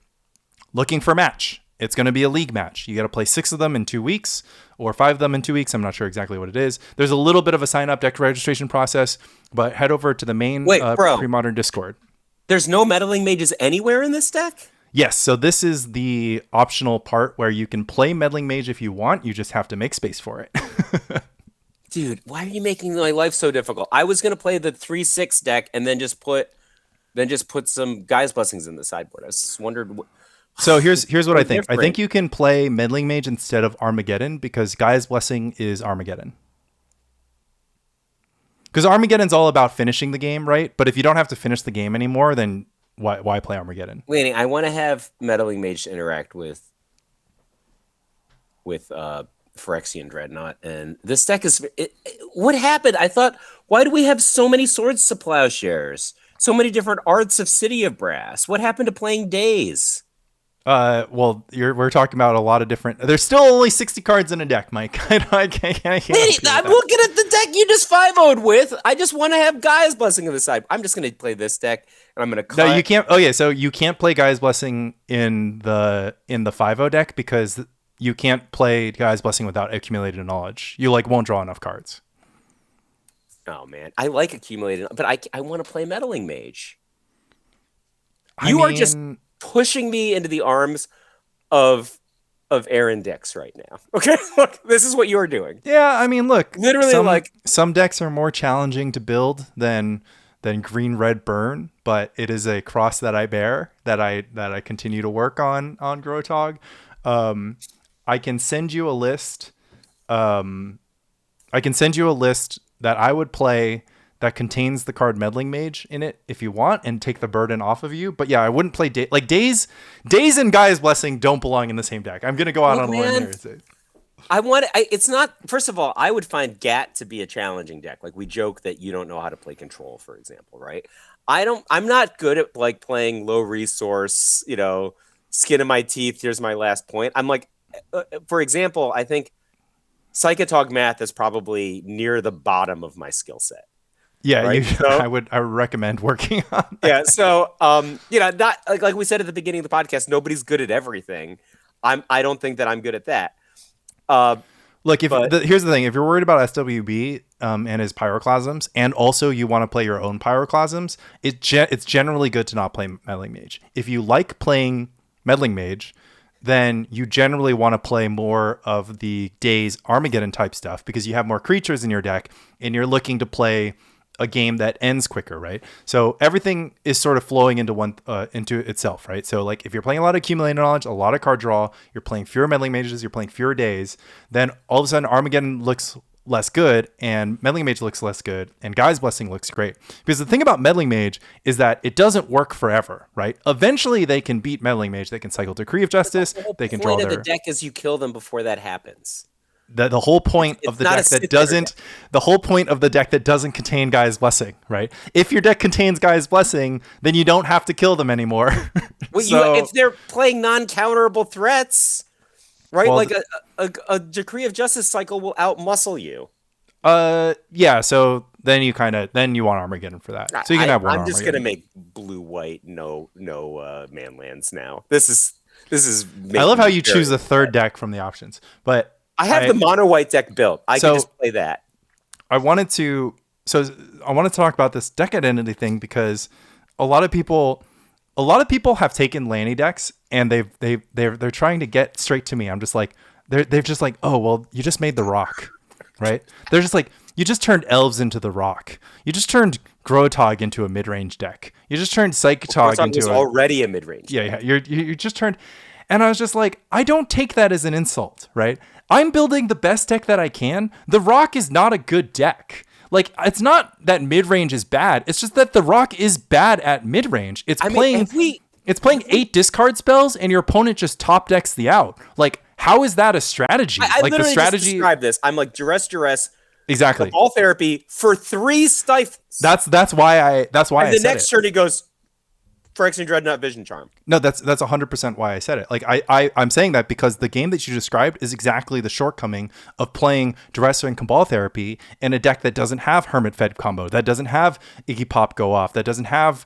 [SPEAKER 2] looking for match. It's going to be a league match. You got to play 6 of them in 2 weeks or 5 of them in 2 weeks. I'm not sure exactly what it is. There's a little bit of a sign up deck registration process, but head over to the main premodern Discord.
[SPEAKER 3] There's no meddling mages anywhere in this deck?
[SPEAKER 2] Yes. So this is the optional part where you can play meddling mage if you want. You just have to make space for it.
[SPEAKER 3] Dude, why are you making my life so difficult? I was going to play the 3/6 deck and then just put some Guy's Blessings in the sideboard. I just wondered
[SPEAKER 2] So here's what I think. I think you can play Meddling Mage instead of Armageddon because Guy's Blessing is Armageddon. Because Armageddon's all about finishing the game, right? But if you don't have to finish the game anymore, then why play Armageddon?
[SPEAKER 3] Lanny, I want to have Meddling Mage interact with Phyrexian Dreadnought, and this deck is... what happened? I thought, why do we have so many Swords to Plowshares? So many different arts of City of Brass? What happened to playing Days?
[SPEAKER 2] Well, we're talking about a lot of different. There's still only 60 cards in a deck, Mike. I can't
[SPEAKER 3] I'm looking at the deck you just 5-0'd with. I just want to have Guy's Blessing on the side. I'm just going to play this deck, and I'm going to cut.
[SPEAKER 2] No, you can't. Oh yeah, so you can't play Guy's Blessing in the 5-0 deck because you can't play Guy's Blessing without accumulated knowledge. You won't draw enough cards.
[SPEAKER 3] Oh man, I like accumulated, but I want to play Meddling Mage. You are just pushing me into the arms of Aaron Dix right now. Okay, look, this is what you are doing.
[SPEAKER 2] Yeah, I mean, look,
[SPEAKER 3] literally,
[SPEAKER 2] some decks are more challenging to build than green, red, burn, but it is a cross that I bear that I continue to work on Grotto. I can send you a list. That I would play that contains the card Meddling Mage in it if you want and take the burden off of you. But yeah, I wouldn't play Days and Guy's Blessing don't belong in the same deck. I'm going to go out on a limb there.
[SPEAKER 3] It's not, first of all, I would find Gat to be a challenging deck. Like we joke that you don't know how to play Control, for example, right? I'm not good at playing low resource, skin of my teeth. Here's my last point. I'm for example, I think Psychotog Math is probably near the bottom of my skill set.
[SPEAKER 2] Yeah, right? I would recommend working on that.
[SPEAKER 3] Yeah, so not like we said at the beginning of the podcast, nobody's good at everything. I don't think that I'm good at that.
[SPEAKER 2] Look, here's the thing: if you're worried about SWB and his pyroclasms, and also you want to play your own pyroclasms, it's generally good to not play Meddling Mage. If you like playing Meddling Mage, then you generally want to play more of the Days Armageddon type stuff because you have more creatures in your deck, and you're looking to play a game that ends quicker, right? So everything is sort of flowing into itself, right? So if you're playing a lot of accumulated knowledge, a lot of card draw, you're playing fewer Meddling Mages, you're playing fewer Days, then all of a sudden Armageddon looks less good and Meddling Mage looks less good and Guy's Blessing looks great. Because the thing about Meddling Mage is that it doesn't work forever, right? Eventually they can beat Meddling Mage. They can cycle Decree of Justice. They can draw
[SPEAKER 3] their... The deck is you kill them before that happens.
[SPEAKER 2] The whole point of the deck that doesn't contain Guy's Blessing, right? If your deck contains Guy's Blessing, then you don't have to kill them anymore.
[SPEAKER 3] Well, if they're playing non-counterable threats, right? Well, a Decree of Justice cycle will outmuscle you.
[SPEAKER 2] Yeah. So then you want Armageddon for that. So you can have one.
[SPEAKER 3] I'm just gonna make blue-white no man lands now. This is.
[SPEAKER 2] I love how you choose the third deck from the options, but.
[SPEAKER 3] I have the mono white deck built. I can just play that.
[SPEAKER 2] I want to talk about this deck identity thing because a lot of people have taken Lanny decks and they're trying to get straight to me. I'm just like they're just like, oh well, you just made the rock, right? They're just like, you just turned elves into the rock. You just turned Grotto into a mid-range deck. You just turned Psychotog into
[SPEAKER 3] already a mid-range.
[SPEAKER 2] Yeah. You just turned, and I was just like, I don't take that as an insult, right? I'm building the best deck that I can. The rock is not a good deck. Like, it's not that mid-range is bad. It's just that the rock is bad at mid-range. It's playing 8 discard spells, and your opponent just top decks the out. Like, how is that a strategy?
[SPEAKER 3] I like, the strategy. Just describe this. I'm like, duress.
[SPEAKER 2] Exactly.
[SPEAKER 3] All therapy for 3 stifles.
[SPEAKER 2] That's why I said it.
[SPEAKER 3] And the next turn he goes, Phyrexian Dreadnought Vision Charm.
[SPEAKER 2] No, that's 100% why I said it. Like, I'm saying that because the game that you described is exactly the shortcoming of playing Duress and Cabal Therapy in a deck that doesn't have Hermit Fed combo, that doesn't have Iggy Pop go off, that doesn't have,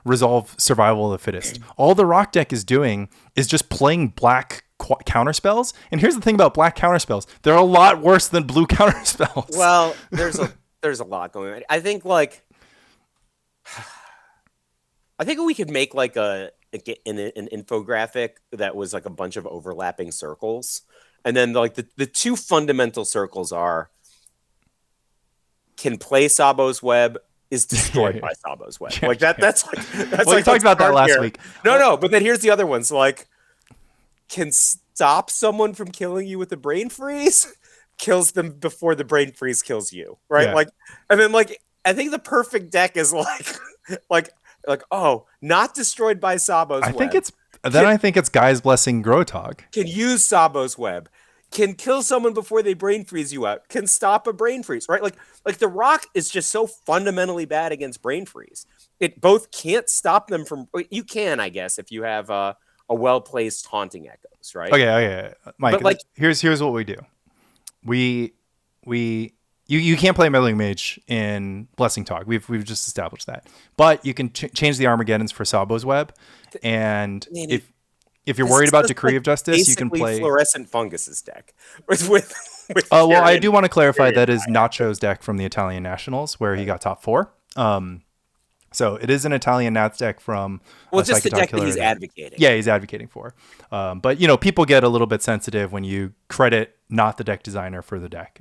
[SPEAKER 2] resolve survival of the fittest. All the rock deck is doing is just playing black counter spells. And here's the thing about black counter spells. They're a lot worse than blue counter spells.
[SPEAKER 3] Well, there's a lot going on. I think we could make like an infographic that was like a bunch of overlapping circles. And then like the 2 fundamental circles are, can play Sabo's Web, is destroyed by Sabo's Web. Like that's
[SPEAKER 2] well, we talked about that last week.
[SPEAKER 3] No, but then here's the other ones. Like, can stop someone from killing you with a brain freeze, kills them before the brain freeze kills you, right? Yeah. Like, and then like, I think the perfect deck is like, oh, not destroyed by Sabo's Web.
[SPEAKER 2] I think it's Guy's Blessing Grotog.
[SPEAKER 3] Can use Sabo's Web. Can kill someone before they brain freeze you out. Can stop a brain freeze, right? Like the rock is just so fundamentally bad against brain freeze. It both can't stop them from. You can, I guess, if you have a well-placed Haunting Echoes, right?
[SPEAKER 2] Okay, Mike. But like, here's what we do. You can't play Meddling Mage in Blessing Talk. We've just established that. But you can change the Armageddons for Sabo's Web, and if you're worried about Decree of Justice, you can play
[SPEAKER 3] Fluorescent Fungus's deck. with
[SPEAKER 2] well, I do want to clarify that is Nacho's deck from the Italian Nationals, where he got top 4. So it is an Italian Nats deck from.
[SPEAKER 3] Well, just the deck that he's advocating.
[SPEAKER 2] Yeah, he's advocating for. But people get a little bit sensitive when you credit not the deck designer for the deck.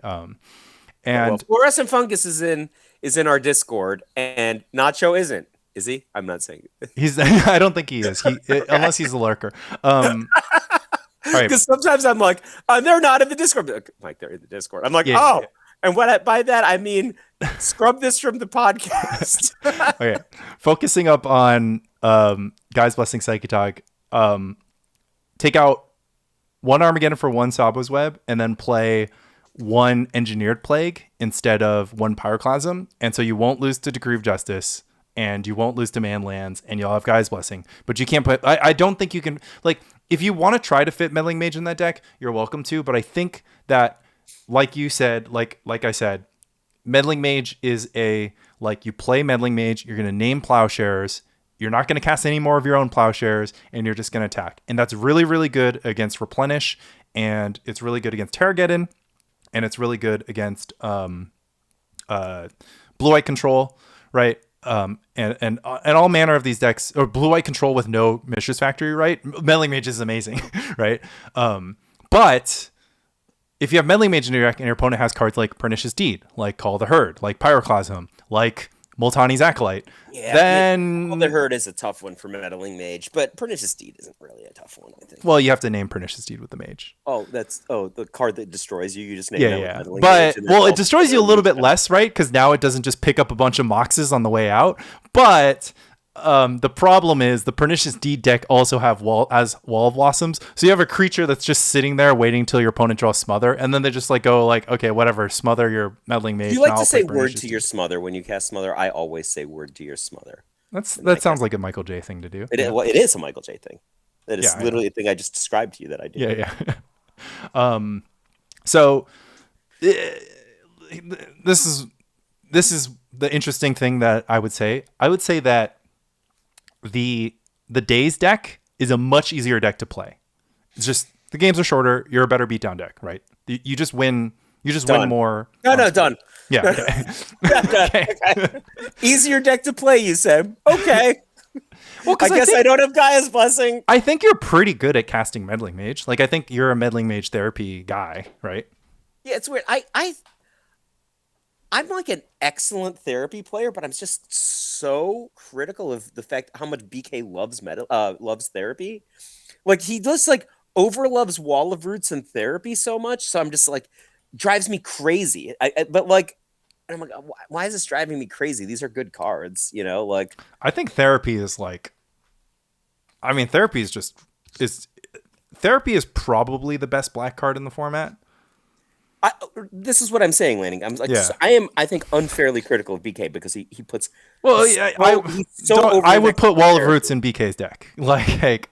[SPEAKER 2] And
[SPEAKER 3] Fluorescent Fungus is in our Discord, and Nacho isn't. Is he? I'm not saying
[SPEAKER 2] he's. I don't think he is. Unless he's a lurker.
[SPEAKER 3] Because sometimes I'm like, they're not in the Discord. Like, they're in the Discord. I'm like,
[SPEAKER 2] yeah.
[SPEAKER 3] And by that I mean scrub this from the podcast.
[SPEAKER 2] Okay, focusing up on Guy's Blessing Psychotog. Take out 1 Armageddon for 1 Sabo's Web, and then play 1 Engineered Plague instead of 1 Pyroclasm, and so you won't lose to Decree of Justice, and you won't lose to Man Lands, and you'll have Guy's Blessing. But you can't put. I don't think you can. Like, if you want to try to fit Meddling Mage in that deck, you're welcome to. But I think that, like you said, like I said, Meddling Mage is you play Meddling Mage, you're going to name Plowshares, you're not going to cast any more of your own Plowshares, and you're just going to attack. And that's really, really good against Replenish, and it's really good against Terrageddon, and it's really good against Blue-White Control, right? And all manner of these decks, or Blue-White Control with no Mishra's Factory, right? Meddling Mage is amazing, right? But if you have Meddling Mage in your deck and your opponent has cards like Pernicious Deed, like Call the Herd, like Pyroclasm, like Multani's Acolyte, then
[SPEAKER 3] Call the Herd is a tough one for Meddling Mage, but Pernicious Deed isn't really a tough one, I think.
[SPEAKER 2] Well, you have to name Pernicious Deed with the Mage.
[SPEAKER 3] Oh, the card that destroys you. You just name
[SPEAKER 2] that with Meddling Mage. But it destroys you a little bit less, right? Because now it doesn't just pick up a bunch of moxes on the way out. But the problem is the Pernicious Deed deck also have Wall of Blossoms, so you have a creature that's just sitting there waiting till your opponent draws Smother, and then they just go okay, whatever, smother your Meddling Mage.
[SPEAKER 3] Do you like to say word to your Smother when you cast Smother? I always say word to your Smother.
[SPEAKER 2] That sounds like a Michael J thing to do.
[SPEAKER 3] It is a Michael J thing. That is literally a thing I just described to you that I do.
[SPEAKER 2] Yeah. So this is the interesting thing that I would say. I would say that the Daze deck is a much easier deck to play. It's just The games are shorter. You're a better beatdown deck, right? You just win. You just
[SPEAKER 3] Done.
[SPEAKER 2] win more.
[SPEAKER 3] No, done.
[SPEAKER 2] Yeah. Okay.
[SPEAKER 3] Okay. Easier deck to play, you said. Okay.
[SPEAKER 2] Well,
[SPEAKER 3] I guess I don't have Gaia's Blessing.
[SPEAKER 2] I think you're pretty good at casting Meddling Mage. Like, I think you're a Meddling Mage therapy guy, right?
[SPEAKER 3] Yeah, it's weird. I'm like an excellent therapy player, but I'm just so critical of the fact how much BK loves therapy. Like, he does like overloves Wall of Roots and therapy so much, so I'm just like drives me crazy. But like, I'm like, why is this driving me crazy? These are good cards, you know. Like,
[SPEAKER 2] I think therapy is like, I mean, therapy is probably the best black card in the format.
[SPEAKER 3] This is what I'm saying, Lanny. I'm like,
[SPEAKER 2] Yeah.
[SPEAKER 3] I think unfairly critical of BK because he puts.
[SPEAKER 2] Well, I would put Wall of
[SPEAKER 3] therapy.
[SPEAKER 2] Roots in BK's deck. Like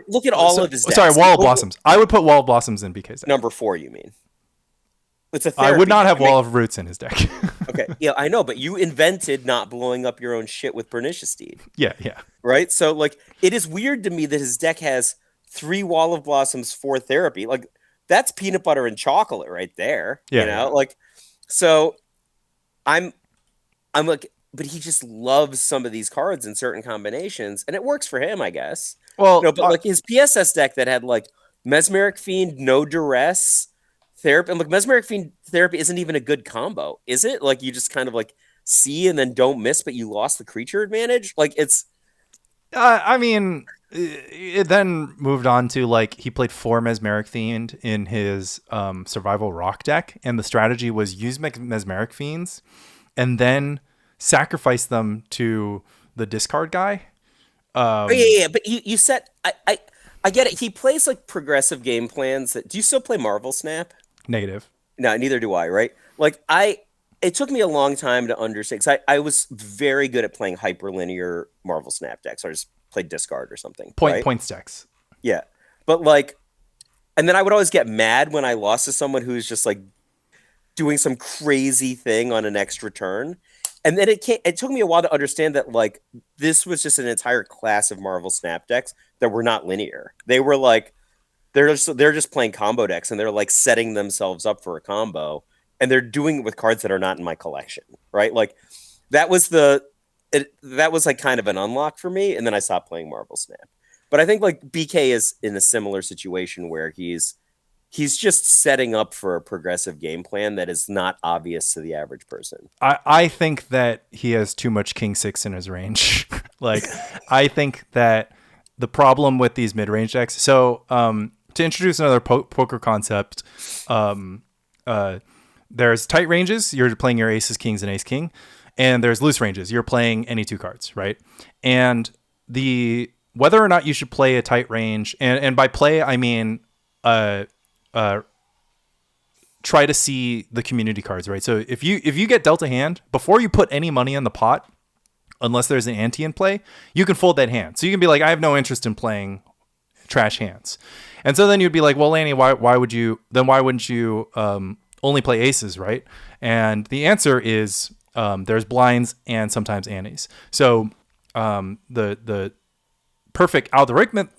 [SPEAKER 3] Look at all of his decks.
[SPEAKER 2] Sorry, Wall of Blossoms. I would put Wall of Blossoms in BK's deck.
[SPEAKER 3] Number 4, you mean? It's a
[SPEAKER 2] I
[SPEAKER 3] therapy.
[SPEAKER 2] would not have Wall of Roots in his deck.
[SPEAKER 3] Okay, yeah, I know, but you invented not blowing up your own shit with Pernicious Deed.
[SPEAKER 2] Yeah.
[SPEAKER 3] Right? So, like, it is weird to me that his deck has 3 Wall of Blossoms, 4 therapy. Like, that's peanut butter and chocolate right there.
[SPEAKER 2] Yeah,
[SPEAKER 3] you know?
[SPEAKER 2] yeah.
[SPEAKER 3] Like, so I'm like, but he just loves some of these cards in certain combinations, and it works for him, I guess.
[SPEAKER 2] Well,
[SPEAKER 3] No, but like his PSS deck that had like Mesmeric Fiend, no duress, therapy, and like Mesmeric Fiend therapy isn't even a good combo, is it? Like you just kind of like see and then don't miss, but you lost the creature advantage. Like it's.
[SPEAKER 2] I mean, it then moved on to like he played 4 Mesmeric Fiend in his Survival Rock deck, and the strategy was use Mesmeric Fiends and then sacrifice them to the discard guy.
[SPEAKER 3] Yeah, but you said I get it. He plays like progressive game plans. Do you still play Marvel Snap?
[SPEAKER 2] Negative.
[SPEAKER 3] No, neither do I. Right? Like it took me a long time to understand because I was very good at playing hyperlinear Marvel Snap decks. I just played discard or something.
[SPEAKER 2] Points decks.
[SPEAKER 3] Yeah, but like, and then I would always get mad when I lost to someone who's just like doing some crazy thing on an extra turn. And then it took me a while to understand that like this was just an entire class of Marvel Snap decks that were not linear. They were like they're just playing combo decks and they're like setting themselves up for a combo and they're doing it with cards that are not in my collection, right? Like that was like kind of an unlock for me, and then I stopped playing Marvel Snap. But I think like BK is in a similar situation where he's just setting up for a progressive game plan that is not obvious to the average person.
[SPEAKER 2] I think that he has too much King 6 in his range. Like, I think that the problem with these mid-range decks... So, to introduce another poker concept, there's tight ranges. You're playing your aces, kings, and ace-king. And there's loose ranges. You're playing any 2 cards, right? And whether or not you should play a tight range... And by play, I mean... try to see the community cards, right? So if you get dealt a hand, before you put any money in the pot, unless there's an ante in play, you can fold that hand. So you can be like, I have no interest in playing trash hands. And so then you'd be like, well, Lanny, why wouldn't you only play aces, right? And the answer is there's blinds and sometimes antes. So the perfect algorithmic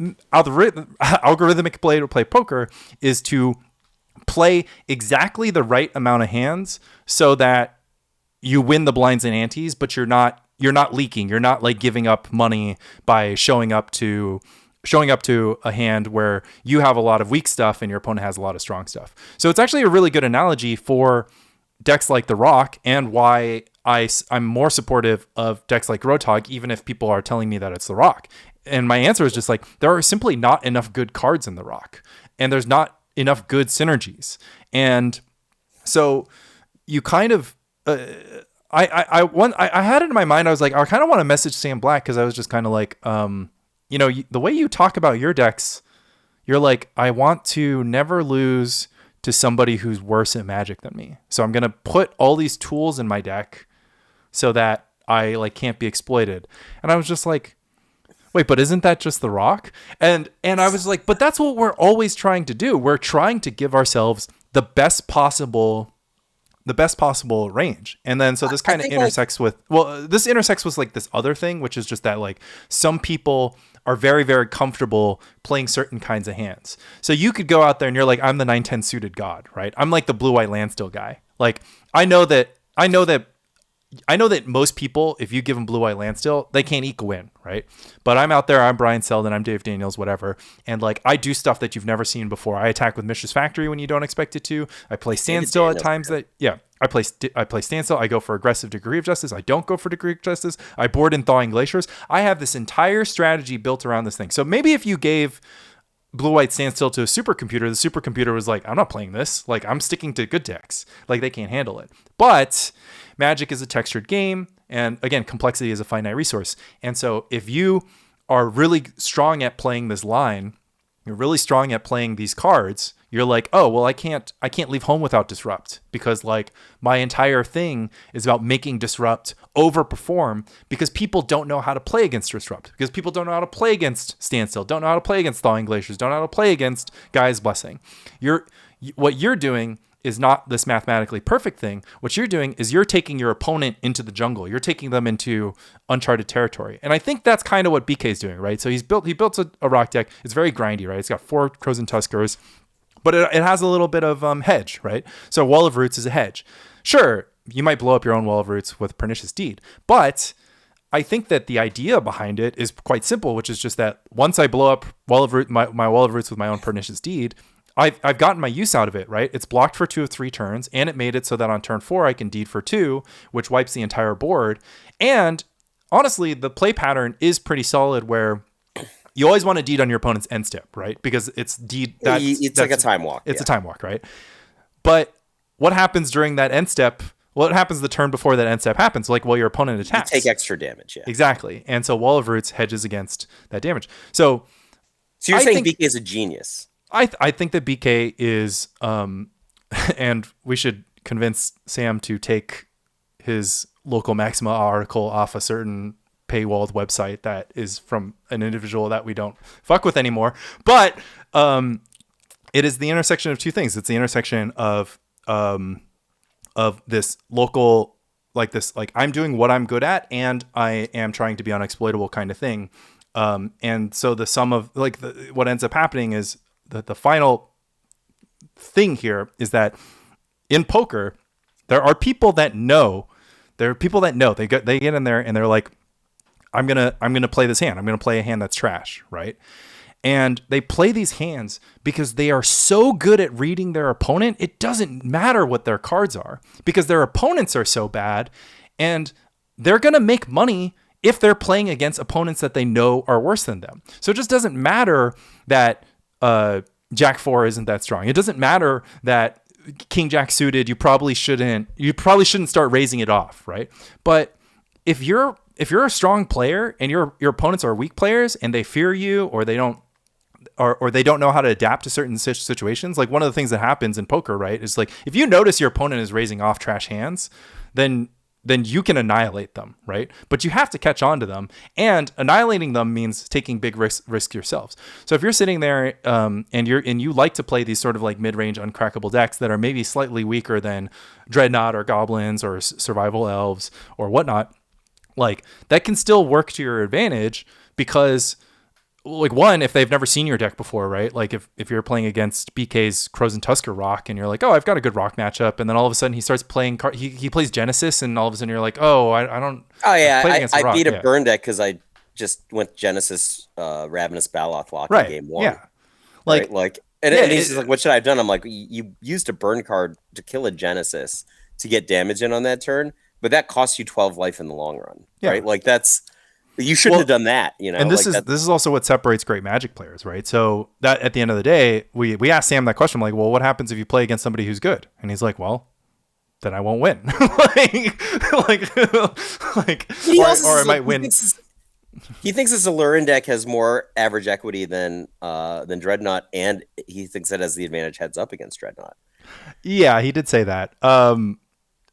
[SPEAKER 2] play to play poker is to play exactly the right amount of hands so that you win the blinds and antes, but you're not leaking. You're not like giving up money by showing up to a hand where you have a lot of weak stuff and your opponent has a lot of strong stuff. So it's actually a really good analogy for decks like the Rock, and why I'm more supportive of decks like Grotto, even if people are telling me that it's the Rock. And my answer is just like, there are simply not enough good cards in the Rock, and there's not enough good synergies. And so you kind of, I had it in my mind. I was like, I kind of want to message Sam Black, because I was just kind of like, the way you talk about your decks, you're like, I want to never lose to somebody who's worse at Magic than me. So I'm going to put all these tools in my deck so that I like can't be exploited. And I was just like, wait, but isn't that just the Rock? And I was like, but that's what we're always trying to do. We're trying to give ourselves the best possible the best possible range. And then so this kind of intersects with, this intersects with like this other thing, which is just that like some people are very, very comfortable playing certain kinds of hands. So you could go out there and you're like, I'm the 9-10 suited god, right? I'm like the blue-white landstill guy. Like I know that most people, if you give them blue-white landstill, they can't eke a win, right? But I'm out there, I'm Brian Selden, I'm Dave Daniels, whatever. And like, I do stuff that you've never seen before. I attack with Mishra's Factory when you don't expect it to. I play standstill at times I play standstill. I go for aggressive degree of justice. I don't go for degree of justice. I board in thawing glaciers. I have this entire strategy built around this thing. So maybe if you gave blue-white standstill to a supercomputer, the supercomputer was like, I'm not playing this. Like, I'm sticking to good decks. Like, they can't handle it. But Magic is a textured game, and again, complexity is a finite resource. And so if you are really strong at playing this line, you're really strong at playing these cards, you're like, oh, well, I can't leave home without Disrupt, because like my entire thing is about making Disrupt overperform, because people don't know how to play against Disrupt, because people don't know how to play against Standstill, don't know how to play against Thawing Glaciers, don't know how to play against Gaia's Blessing. What you're doing is not this mathematically perfect thing. What you're doing is you're taking your opponent into the jungle. You're taking them into uncharted territory. And I think that's kind of what BK is doing, right? So he built a rock deck. It's very grindy, right? It's got 4 Crows and Tuskers, but it has a little bit of hedge, right? So Wall of Roots is a hedge. Sure, you might blow up your own Wall of Roots with Pernicious Deed, but I think that the idea behind it is quite simple, which is just that once I blow up my Wall of Roots with my own Pernicious Deed, I've gotten my use out of it, right? It's blocked for 2 of 3 turns, and it made it so that on turn 4 I can deed for 2, which wipes the entire board. And honestly, the play pattern is pretty solid, where you always want to deed on your opponent's end step, right? Because it's deed.
[SPEAKER 3] It's like a time walk.
[SPEAKER 2] It's a time walk, right? But what happens during that end step? What happens the turn before that end step happens? Like, well, your opponent attacks.
[SPEAKER 3] You take extra damage, yeah.
[SPEAKER 2] Exactly. And so Wall of Roots hedges against that damage. So
[SPEAKER 3] you're saying BK is a genius.
[SPEAKER 2] I think that BK is, and we should convince Sam to take his local Maxima article off a certain paywalled website that is from an individual that we don't fuck with anymore. But it is the intersection of 2 things. It's the intersection of this local, like I'm doing what I'm good at, and I am trying to be unexploitable kind of thing. And so the sum of what ends up happening is the final thing here is that in poker, there are people that know. They get in there and they're like, I'm gonna play this hand. I'm gonna play a hand that's trash, right? And they play these hands because they are so good at reading their opponent. It doesn't matter what their cards are, because their opponents are so bad, and they're gonna make money if they're playing against opponents that they know are worse than them. So it just doesn't matter that Jack 4 isn't that strong. It doesn't matter that King Jack suited, you probably shouldn't start raising it off, right? But if you're a strong player and your opponents are weak players and they fear you, or they don't know how to adapt to certain situations, like one of the things that happens in poker, right, is like if you notice your opponent is raising off trash hands, then you can annihilate them, right? But you have to catch on to them, and annihilating them means taking big risk yourselves. So if you're sitting there and you like to play these sort of like mid-range uncrackable decks that are maybe slightly weaker than Dreadnought or Goblins or Survival Elves or whatnot, like that can still work to your advantage, because like, one, if they've never seen your deck before, right? Like if you're playing against BK's Crows and Tusker Rock and you're like, oh, I've got a good Rock matchup, and then all of a sudden he starts playing he plays Genesis, and all of a sudden you're like, oh, I don't.
[SPEAKER 3] Oh yeah, I beat a burn deck because I just went Genesis Ravenous Baloth Lock in game 1.
[SPEAKER 2] Yeah,
[SPEAKER 3] and he's just like, what should I have done? I'm like, you used a burn card to kill a Genesis to get damage in on that turn, but that costs you 12 life in the long run, right? Like you shouldn't have done that, you know.
[SPEAKER 2] And this is also what separates great Magic players, right? So that at the end of the day, we asked Sam that question, like, well, what happens if you play against somebody who's good? And he's like, well, then I won't win. or I might win.
[SPEAKER 3] He thinks his Allurin deck has more average equity than Dreadnought, and he thinks it has the advantage heads up against Dreadnought.
[SPEAKER 2] Yeah, he did say that,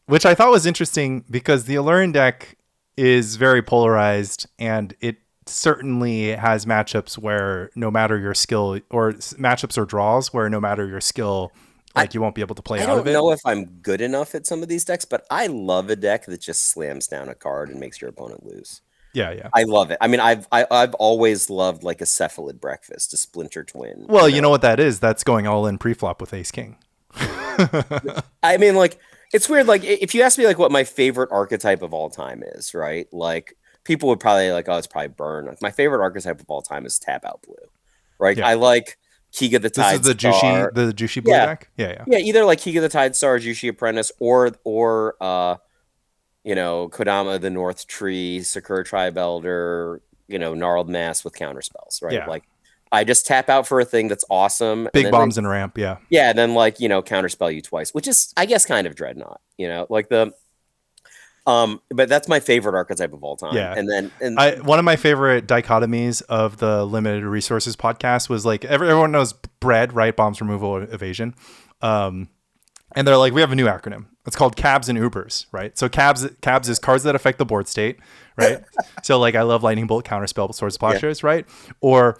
[SPEAKER 2] which I thought was interesting, because the Allurin deck is very polarized, and it certainly has matchups where no matter your skill, or matchups or draws where no matter your skill, Like you won't be able to play
[SPEAKER 3] I
[SPEAKER 2] out of
[SPEAKER 3] don't
[SPEAKER 2] it.
[SPEAKER 3] know if I'm good enough at some of these decks, but I love a deck that just slams down a card and makes your opponent lose.
[SPEAKER 2] Yeah.
[SPEAKER 3] I love it. I mean, I've always loved like a cephalid breakfast, a splinter twin.
[SPEAKER 2] Well, you know what that is? That's going all in pre-flop with ace king.
[SPEAKER 3] I mean, like, it's weird. Like, if you ask me, like, what my favorite archetype of all time is, right? Like, people would probably like, oh, it's probably burn. Like, my favorite archetype of all time is tap out blue, right?
[SPEAKER 2] Yeah.
[SPEAKER 3] I like Kiga the
[SPEAKER 2] This
[SPEAKER 3] Tide
[SPEAKER 2] is the
[SPEAKER 3] Star.
[SPEAKER 2] Jushi blue deck. Yeah.
[SPEAKER 3] Either like Kiga the Tide Star, Jushi Apprentice, or Kodama the North Tree, Sakura Tribe Elder, Gnarled Mass with counter spells, right?
[SPEAKER 2] Yeah.
[SPEAKER 3] Like, I just tap out for a thing that's awesome.
[SPEAKER 2] Big bombs and ramp, yeah.
[SPEAKER 3] Yeah, and then like, counterspell you twice, which is I guess kind of Dreadnought, like the but that's my favorite archetype of all time.
[SPEAKER 2] Yeah.
[SPEAKER 3] And
[SPEAKER 2] one of my favorite dichotomies of the limited resources podcast was like everyone knows bread, right? Bombs, removal, evasion. And they're like, we have a new acronym. It's called cabs and Ubers, right? So cabs is cards that affect the board state, right? So like I love lightning bolt, counterspell, swords, plowshares, right? Or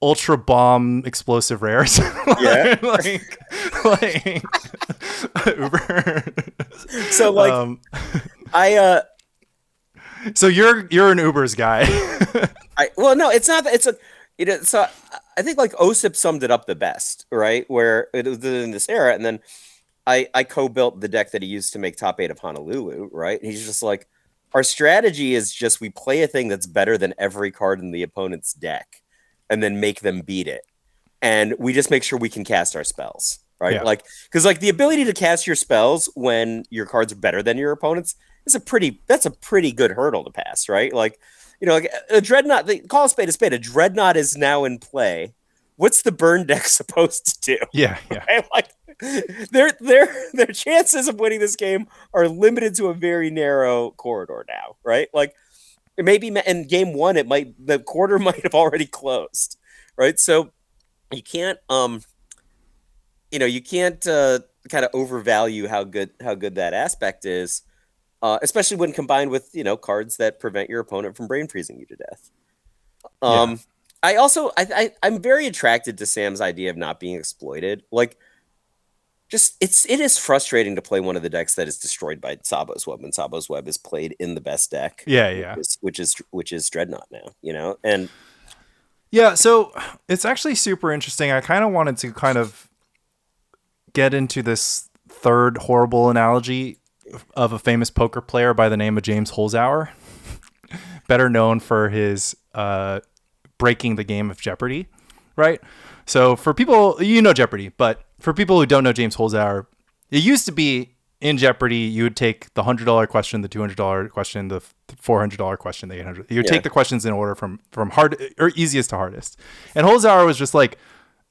[SPEAKER 2] ultra bomb explosive rares.
[SPEAKER 3] Yeah.
[SPEAKER 2] like Uber.
[SPEAKER 3] So like
[SPEAKER 2] so you're an Ubers guy.
[SPEAKER 3] No, it's not that so I think like OSIP summed it up the best, right? Where it was in this era, and then I co-built the deck that he used to make top 8 of Honolulu, right? And he's just like, our strategy is just we play a thing that's better than every card in the opponent's deck and then make them beat it. And we just make sure we can cast our spells, right?
[SPEAKER 2] Yeah.
[SPEAKER 3] Like, because like the ability to cast your spells when your cards are better than your opponent's is that's a pretty good hurdle to pass, right? Like, like a Dreadnought, call a spade, a Dreadnought is now in play. What's the burn deck supposed to do?
[SPEAKER 2] Yeah.
[SPEAKER 3] Right? Like their chances of winning this game are limited to a very narrow corridor now, right? Like maybe in game 1 the quarter might have already closed, right? So you can't kind of overvalue how good that aspect is, especially when combined with cards that prevent your opponent from brain freezing you to death. I'm very attracted to Sam's idea of not being exploited. Like, it is frustrating to play one of the decks that is destroyed by Sabo's Web, and Sabo's Web is played in the best deck.
[SPEAKER 2] Yeah.
[SPEAKER 3] Which is Dreadnought now, and
[SPEAKER 2] yeah. So it's actually super interesting. I kind of wanted to kind of get into this third horrible analogy of a famous poker player by the name of James Holzhauer, better known for his breaking the game of Jeopardy, right? So for people, Jeopardy, but for people who don't know James Holzhauer, it used to be in Jeopardy, you would take the $100 question, the $200 question, the $400 question, the $800. You would take the questions in order from hard or easiest to hardest. And Holzhauer was just like,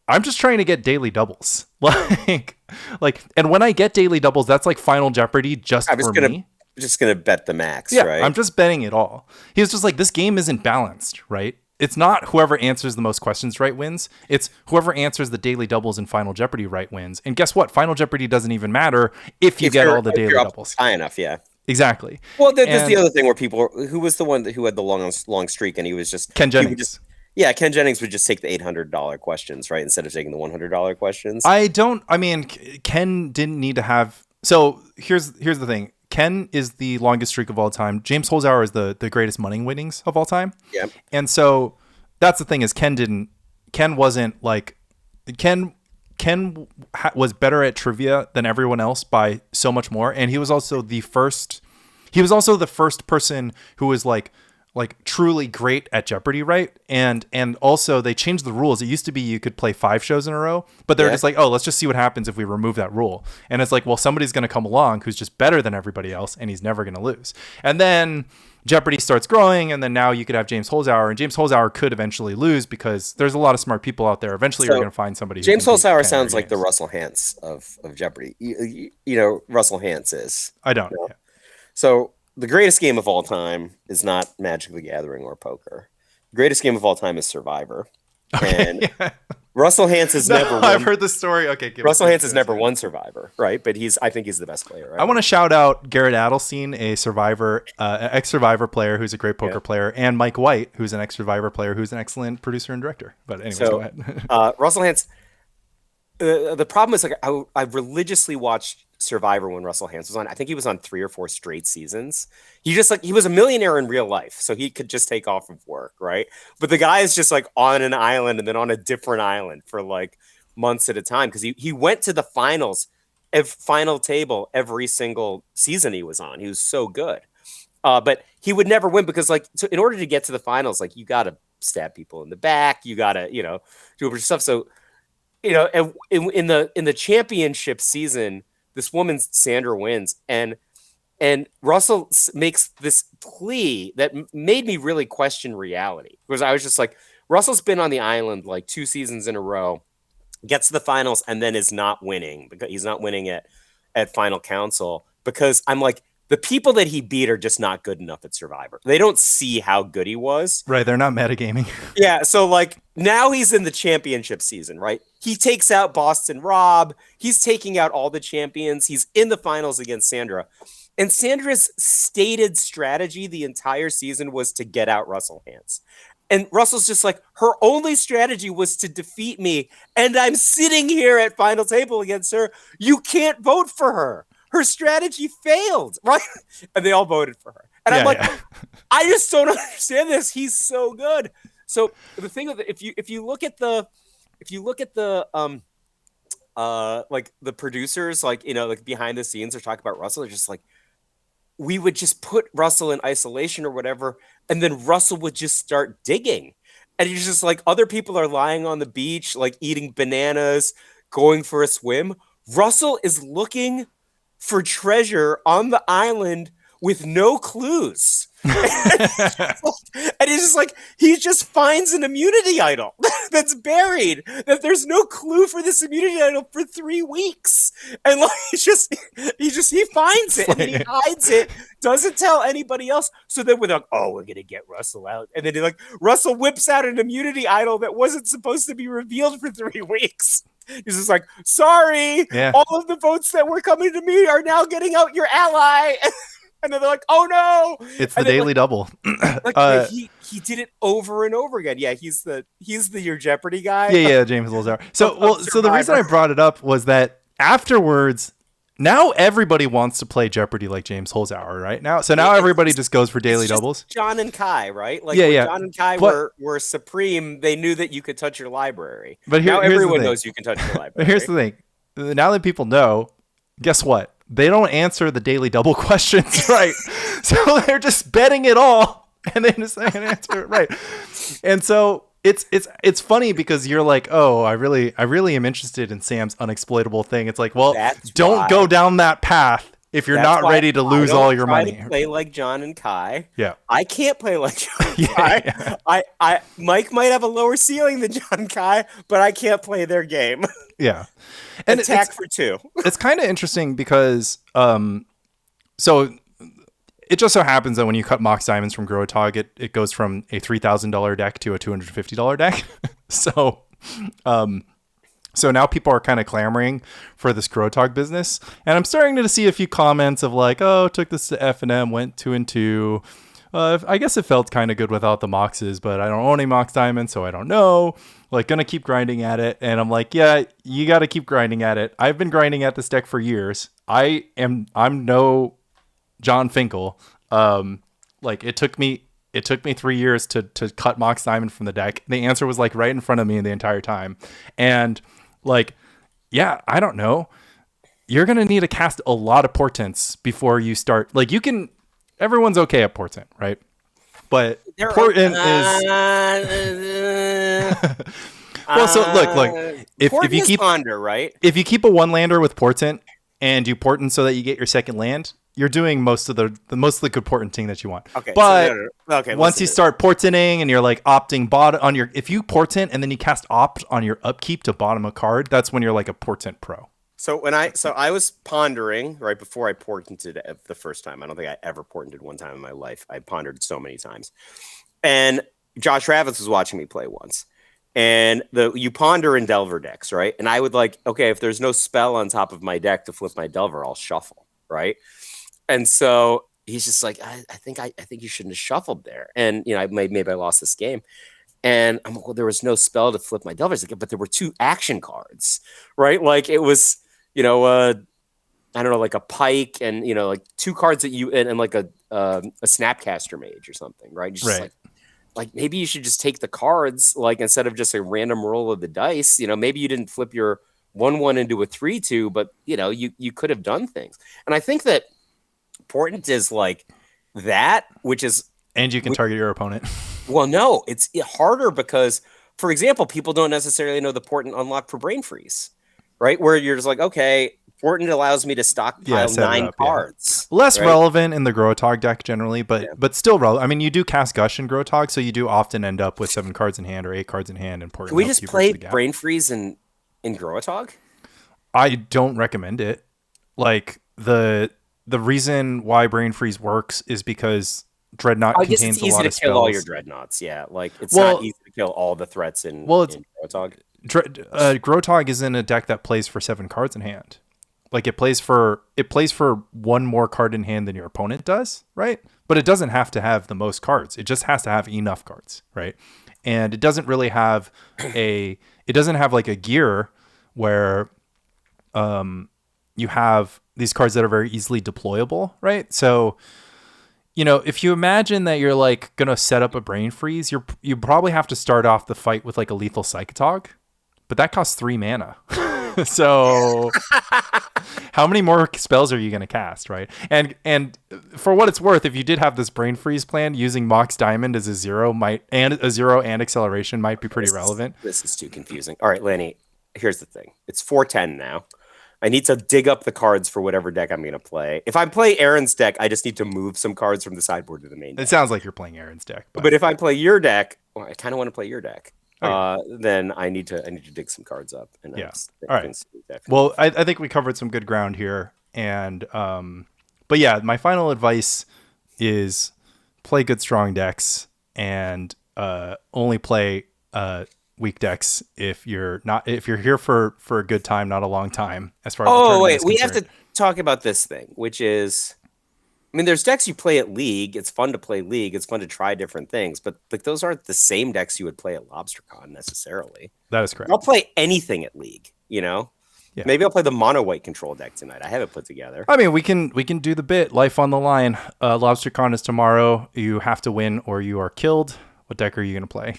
[SPEAKER 2] I'm just trying to get daily doubles. And when I get daily doubles, that's like Final Jeopardy just for me.
[SPEAKER 3] Just gonna bet the max,
[SPEAKER 2] yeah,
[SPEAKER 3] right?
[SPEAKER 2] I'm just betting it all. He was just like, this game isn't balanced, right? It's not whoever answers the most questions right wins. It's whoever answers the daily doubles in Final Jeopardy right wins. And guess what? Final Jeopardy doesn't even matter if you get all the daily doubles.
[SPEAKER 3] High enough, yeah.
[SPEAKER 2] Exactly.
[SPEAKER 3] Well, there's the other thing where who was the one who had the long streak, and he was just
[SPEAKER 2] Ken Jennings.
[SPEAKER 3] Ken Jennings would just take the $800 questions, right, instead of taking the $100 questions.
[SPEAKER 2] Ken didn't need to have. So here's the thing. Ken is the longest streak of all time. James Holzhauer is the greatest money winnings of all time.
[SPEAKER 3] Yeah.
[SPEAKER 2] And so that's the thing is Ken was better at trivia than everyone else by so much more. And he was also the first person who was like truly great at Jeopardy, right? And also they changed the rules. It used to be you could play 5 shows in a row, but they're just like, oh, let's just see what happens if we remove that rule. And it's like, well, somebody's going to come along who's just better than everybody else, and he's never going to lose. And then Jeopardy starts growing, and then now you could have James Holzhauer, and James Holzhauer could eventually lose because there's a lot of smart people out there. Eventually, you're going to find somebody.
[SPEAKER 3] James Holzhauer sounds like the Russell Hantz of Jeopardy. You know, Russell Hantz is.
[SPEAKER 2] I don't.
[SPEAKER 3] Yeah. So the greatest game of all time is not Magic the Gathering or poker. The greatest game of all time is Survivor.
[SPEAKER 2] Okay,
[SPEAKER 3] and Russell Hantz has never won.
[SPEAKER 2] I've heard this story. Okay.
[SPEAKER 3] Russell Hantz has never won Survivor, right? But I think he's the best player. Right?
[SPEAKER 2] I want to shout out Garrett Adelstein, a Survivor, ex-Survivor player who's a great poker player, and Mike White, who's an ex-Survivor player who's an excellent producer and director. But anyways, go ahead.
[SPEAKER 3] Russell Hantz, the problem is like I religiously watched Survivor when Russell Hantz was on. I think he was on 3 or 4 straight seasons. He just like he was a millionaire in real life, so he could just take off of work, right? But the guy is just like on an island and then on a different island for like months at a time because he went to the finals, final table every single season he was on. He was so good. But he would never win because like in order to get to the finals, like you got to stab people in the back, you got to, do a bunch of stuff. So and in the championship season, this woman Sandra wins, and Russell makes this plea that made me really question reality because I was just like, Russell's been on the island like 2 seasons in a row, gets to the finals, and then is not winning because he's not winning at Final Council because I'm like, the people that he beat are just not good enough at Survivor. They don't see how good he was.
[SPEAKER 2] Right, they're not metagaming.
[SPEAKER 3] Yeah, so like now he's in the championship season, right? He takes out Boston Rob. He's taking out all the champions. He's in the finals against Sandra. And Sandra's stated strategy the entire season was to get out Russell Hantz. And Russell's just like, her only strategy was to defeat me. And I'm sitting here at final table against her. You can't vote for her. Her strategy failed, right? And they all voted for her. And I'm like, I just don't understand this. He's so good. So the thing of if you look at the like the producers, like like behind the scenes are talking about Russell, they're just like, we would just put Russell in isolation or whatever, and then Russell would just start digging. And he's just like, other people are lying on the beach, like eating bananas, going for a swim. Russell is looking for treasure on the island with no clues. And he's just like, he just finds an immunity idol that's buried, that there's no clue for this immunity idol for 3 weeks. And like, he finds it and then he hides it, doesn't tell anybody else. So then we're like, oh, we're going to get Russell out. And then Russell whips out an immunity idol that wasn't supposed to be revealed for 3 weeks. He's just like, sorry, all of the votes that were coming to me are now getting out your ally. And then they're like, oh no,
[SPEAKER 2] it's the daily double.
[SPEAKER 3] He did it over and over again. Yeah, he's the your Jeopardy guy.
[SPEAKER 2] Yeah, James Lazar. So the reason I brought it up was that afterwards, now everybody wants to play Jeopardy like James Holzhauer, right? Now everybody just goes for daily doubles.
[SPEAKER 3] John and Kai, right? Like John and Kai were supreme. They knew that you could touch your library. But now everyone knows you can touch your library.
[SPEAKER 2] But here's the thing. Now that people know, guess what? They don't answer the daily double questions right. So they're just betting it all and they just answer it right. And so it's funny because you're like, oh, I really am interested in Sam's unexploitable thing. It's like, well, don't go down that path if you're not ready to lose all your money.
[SPEAKER 3] To play like John and Kai.
[SPEAKER 2] Yeah.
[SPEAKER 3] I can't play like John and Kai. Yeah. Mike might have a lower ceiling than John and Kai, but I can't play their game.
[SPEAKER 2] Yeah. And
[SPEAKER 3] attack for 2.
[SPEAKER 2] It's kind of interesting because so it just so happens that when you cut Mox Diamonds from Grotto, it goes from a $3,000 deck to a $250 deck. So now people are kind of clamoring for this Grotto business, and I'm starting to see a few comments of like, oh, took this to F&M, went 2-2. I guess it felt kind of good without the Moxes, but I don't own any Mox Diamonds, so I don't know. Like, gonna keep grinding at it. And I'm like, yeah, you got to keep grinding at it. I've been grinding at this deck for years. I'm no John Finkel. Like it took me 3 years to cut Mox Diamond from the deck. The answer was like right in front of me the entire time. And like, yeah, I don't know. You're going to need to cast a lot of portents before you start. Like everyone's okay at portent, right? But Portant is well. So look. If you keep ponder, right? If you keep a 1-lander with Portant and you Portant so that you get your second land, you're doing most of the good Portanting that you want. Okay, but once you start Portanting and you're like opting bottom on your, if you Portant and then you cast opt on your upkeep to bottom a card, that's when you're like a Portent pro.
[SPEAKER 3] So I was pondering right before I portented the first time. I don't think I ever portented one time in my life. I pondered so many times. And Josh Ravitz was watching me play once. And you ponder in Delver decks, right? And I would like, okay, if there's no spell on top of my deck to flip my Delver, I'll shuffle, right? And so he's just like, I think you shouldn't have shuffled there. And maybe I lost this game. And I'm like, well, there was no spell to flip my Delvers, but there were 2 action cards, right? Like it was, you know, I don't know, like a pike and, you know, like 2 cards that you, and like a Snapcaster Mage or something, right? Just
[SPEAKER 2] Right.
[SPEAKER 3] like maybe you should just take the cards, like instead of just a random roll of the dice, you know, maybe you didn't flip your 1/1 into a 3/2, but you know, you could have done things. And I think that Portant is like that, which is,
[SPEAKER 2] And you can target your opponent.
[SPEAKER 3] well, no, it's harder because, for example, people don't necessarily know the Portant unlock for Brain Freeze, right? Where you're just like, okay, Portant allows me to stockpile
[SPEAKER 2] Set it
[SPEAKER 3] 9
[SPEAKER 2] up.
[SPEAKER 3] cards.
[SPEAKER 2] Less
[SPEAKER 3] right?
[SPEAKER 2] relevant in the Grotog deck generally, but still relevant. I mean, you do cast Gush in Grotog, so you do often end up with 7 cards in hand or 8 cards in hand. And
[SPEAKER 3] Can we just play Brain Freeze in Grotog?
[SPEAKER 2] I don't recommend it. Like the reason why Brain Freeze works is because Dreadnought
[SPEAKER 3] I guess
[SPEAKER 2] contains
[SPEAKER 3] it's
[SPEAKER 2] a lot
[SPEAKER 3] easy
[SPEAKER 2] of
[SPEAKER 3] to kill all your
[SPEAKER 2] spells.
[SPEAKER 3] Dreadnoughts. Yeah, like it's not easy to kill all the threats in Grotog.
[SPEAKER 2] Grotog is in a deck that plays for 7 cards in hand. Like it plays for 1 more card in hand than your opponent does, right? But it doesn't have to have the most cards. It just has to have enough cards, right? And it doesn't really have like a gear where you have these cards that are very easily deployable, right? So, you know, if you imagine that you're like gonna set up a Brain Freeze, you probably have to start off the fight with like a lethal Psychotog, but that costs 3 mana. So how many more spells are you going to cast, right? And for what it's worth, if you did have this Brain Freeze plan, using Mox Diamond as a 0 and acceleration might be pretty relevant.
[SPEAKER 3] This is too confusing. All right, Lanny, here's the thing. It's 410 now. I need to dig up the cards for whatever deck I'm going to play. If I play Aaron's deck, I just need to move some cards from the sideboard to the main deck.
[SPEAKER 2] It sounds like you're playing Aaron's deck.
[SPEAKER 3] But if I play your deck, well, I kind of want to play your deck. Then I need to dig some cards up. And
[SPEAKER 2] all right. Well, I think we covered some good ground here, and but yeah, my final advice is play good strong decks and only play weak decks if you're here for a good time, not a long time. As far as
[SPEAKER 3] we have to talk about this thing, which is, I mean, there's decks you play at League. It's fun to play League. It's fun to try different things, but like those aren't the same decks you would play at LobsterCon necessarily.
[SPEAKER 2] That is correct.
[SPEAKER 3] I'll play anything at League, you know? Yeah. Maybe I'll play the mono white control deck tonight. I have it put together.
[SPEAKER 2] I mean, we can do the bit. Life on the line. LobsterCon is tomorrow. You have to win or you are killed. What deck are you going to play?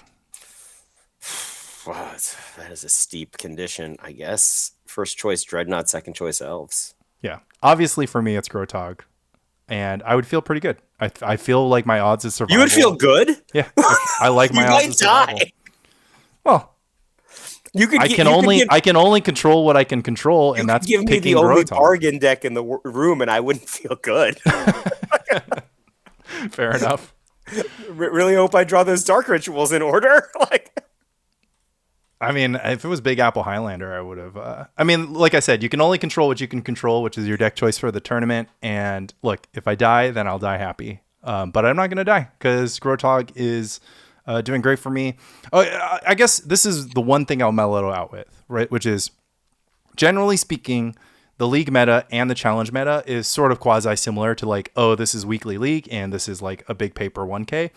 [SPEAKER 3] Wow, that is a steep condition, I guess. First choice Dreadnought, second choice Elves.
[SPEAKER 2] Yeah. Obviously for me, it's Grotog. And I would feel pretty good. I feel like my odds of survival.
[SPEAKER 3] You would feel good?
[SPEAKER 2] Yeah. I like my odds of survival.
[SPEAKER 3] Die.
[SPEAKER 2] Well, I can only control what I can control, and that's
[SPEAKER 3] give me the only bargain deck in the room, and I wouldn't feel good.
[SPEAKER 2] Fair enough.
[SPEAKER 3] Really hope I draw those dark rituals in order.
[SPEAKER 2] I mean, if it was Big Apple Highlander, I would have. I mean, like I said, you can only control what you can control, which is your deck choice for the tournament. And look, if I die, then I'll die happy. But I'm not going to die because Grotog is doing great for me. I guess this is the one thing I'll mellow out with, right? Which is, generally speaking, the League meta and the Challenge meta is sort of quasi-similar to like, oh, this is weekly League and this is like a big paper 1K.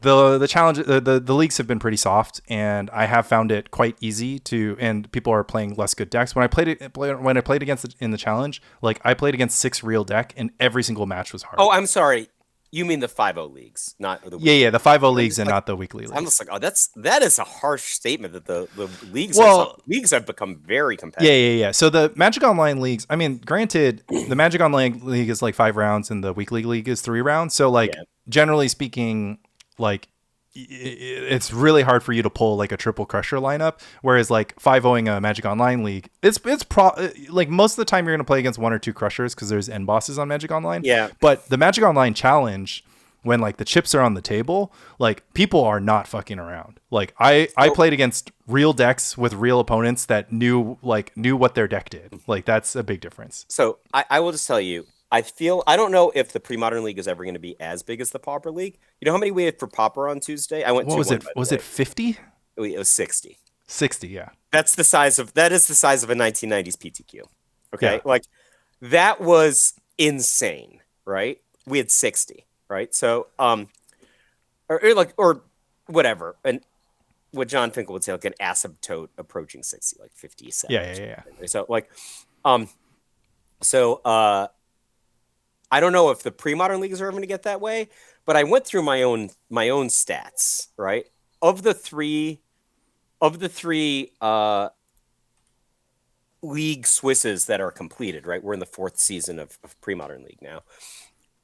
[SPEAKER 2] The challenge, the leagues have been pretty soft, and I have found it quite easy to. And people are playing less good decks. When I played against in the challenge, like I played against 6 real deck, and every single match was hard.
[SPEAKER 3] Oh, I'm sorry. You mean the 5-0 leagues, not the
[SPEAKER 2] weekly. Yeah, the 5-0 leagues and not the weekly leagues.
[SPEAKER 3] I'm just like, oh, that is a harsh statement that the leagues leagues have become very competitive.
[SPEAKER 2] Yeah. So the Magic Online leagues, I mean, granted, the Magic Online league is like 5 rounds, and the weekly league is 3 rounds. So like, generally speaking, like it's really hard for you to pull like a triple crusher lineup, whereas like 5-0ing a Magic Online league, it's like most of the time you're going to play against 1 or 2 crushers because there's end bosses on Magic Online.
[SPEAKER 3] Yeah,
[SPEAKER 2] but the Magic Online challenge, when like the chips are on the table, like people are not fucking around. Like I played against real decks with real opponents that knew what their deck did. Like that's a big difference.
[SPEAKER 3] So I will just tell you, I don't know if the Premodern League is ever going to be as big as the Pauper League. You know how many we had for Pauper on Tuesday? I went.
[SPEAKER 2] What was it? Was it 50?
[SPEAKER 3] It was 60.
[SPEAKER 2] 60, yeah.
[SPEAKER 3] That is the size of a 1990s PTQ. Okay, like that was insane, right? We had 60, right? So or whatever, and what John Finkel would say, like an asymptote approaching 60, like 57.
[SPEAKER 2] Yeah.
[SPEAKER 3] So like, I don't know if the pre-modern leagues are ever going to get that way, but I went through my own stats, right? Of the three league Swisses that are completed, right? We're in the 4th season of pre-modern league now.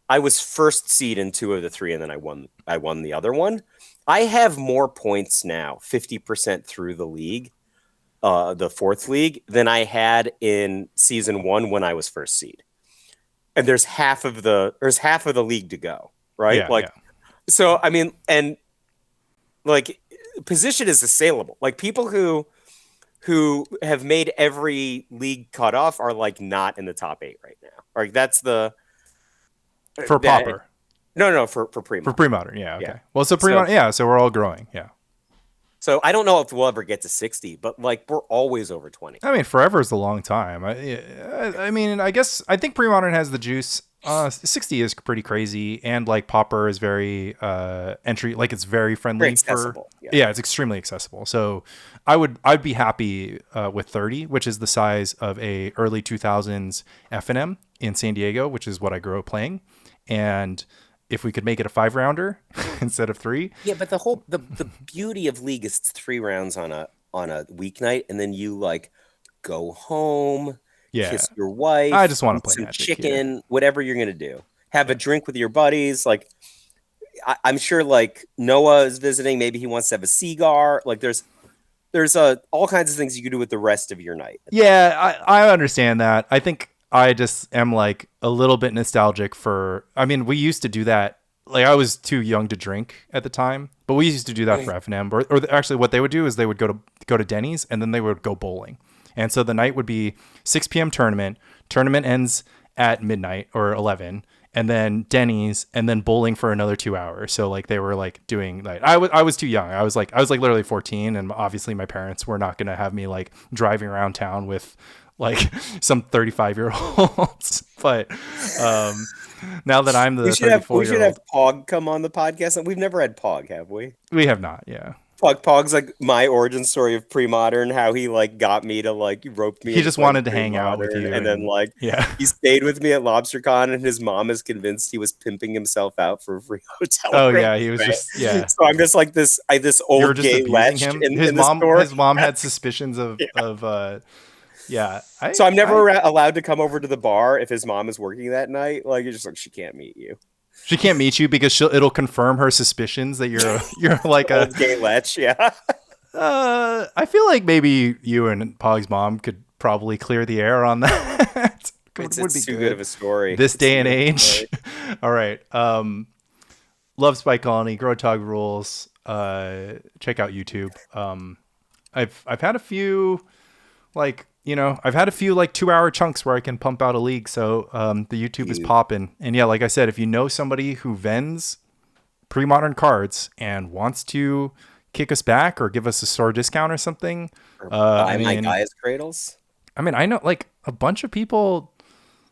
[SPEAKER 3] I was first seed in 2 of the 3, and then I won the other one. I have more points now, 50% through the league, the 4th league, than I had in season 1 when I was first seed. And there's half of the league to go, right? So I mean, and like position is assailable. Like people who have made every league cutoff are like not in the top 8 right now. Like that's the
[SPEAKER 2] for Pauper.
[SPEAKER 3] No, for pre-modern.
[SPEAKER 2] For pre-modern, yeah, okay. Yeah. Well, so pre-modern, so we're all growing, yeah.
[SPEAKER 3] So I don't know if we'll ever get to 60, but like we're always over 20.
[SPEAKER 2] I mean, forever is a long time. I mean, I think pre-modern has the juice. 60 is pretty crazy, and like Pauper is very entry, like it's very friendly,
[SPEAKER 3] very accessible.
[SPEAKER 2] Yeah, it's extremely accessible. So I'd be happy with 30, which is the size of a early 2000s F&M in San Diego, which is what I grew up playing, and if we could make it a 5-rounder instead of 3.
[SPEAKER 3] Yeah, but the beauty of League is it's 3 rounds on a weeknight, and then you like go home, kiss your wife.
[SPEAKER 2] I just want to play
[SPEAKER 3] some
[SPEAKER 2] Magic,
[SPEAKER 3] chicken, whatever you're gonna do. Have a drink with your buddies. Like I'm sure like Noah is visiting. Maybe he wants to have a cigar. Like there's all kinds of things you can do with the rest of your night.
[SPEAKER 2] Yeah, I understand that. I think I just am like a little bit nostalgic for, I mean, we used to do that. Like I was too young to drink at the time, but we used to do that for F&M or actually what they would do is they would go to Denny's and then they would go bowling. And so the night would be 6 p.m. tournament ends at midnight or 11 and then Denny's and then bowling for another 2 hours. So like they were like doing like, I was too young. I was like literally 14 and obviously my parents were not going to have me like driving around town with like some 35-year-olds, but now that I'm the 34-year-old,
[SPEAKER 3] we should have Pog come on the podcast, and we've never had Pog, have we?
[SPEAKER 2] We have not, yeah.
[SPEAKER 3] Pog's like my origin story of pre-modern, how he like got me to like rope me.
[SPEAKER 2] He just wanted to hang out with you,
[SPEAKER 3] and then like he stayed with me at LobsterCon, and his mom is convinced he was pimping himself out for a free hotel.
[SPEAKER 2] Oh room, yeah, he was just
[SPEAKER 3] So I'm just like this old gay lech in
[SPEAKER 2] his
[SPEAKER 3] the
[SPEAKER 2] mom.
[SPEAKER 3] store.
[SPEAKER 2] His mom had suspicions of
[SPEAKER 3] So I'm never allowed to come over to the bar if his mom is working that night. Like you're just like she can't meet you.
[SPEAKER 2] She can't meet you because it'll confirm her suspicions that you're like a
[SPEAKER 3] old gay lech. Yeah.
[SPEAKER 2] I feel like maybe you and Pog's mom could probably clear the air on that.
[SPEAKER 3] It's too good of a story.
[SPEAKER 2] This day and age. All right. Love Spike Colony, Grotto rules. Check out YouTube. I've had a few I've had a few like 2-hour chunks where I can pump out a league. So the YouTube is popping. And yeah, like I said, if you know somebody who vends pre-modern cards and wants to kick us back or give us a store discount or something.
[SPEAKER 3] My Gaia's Cradles.
[SPEAKER 2] I mean, I know like a bunch of people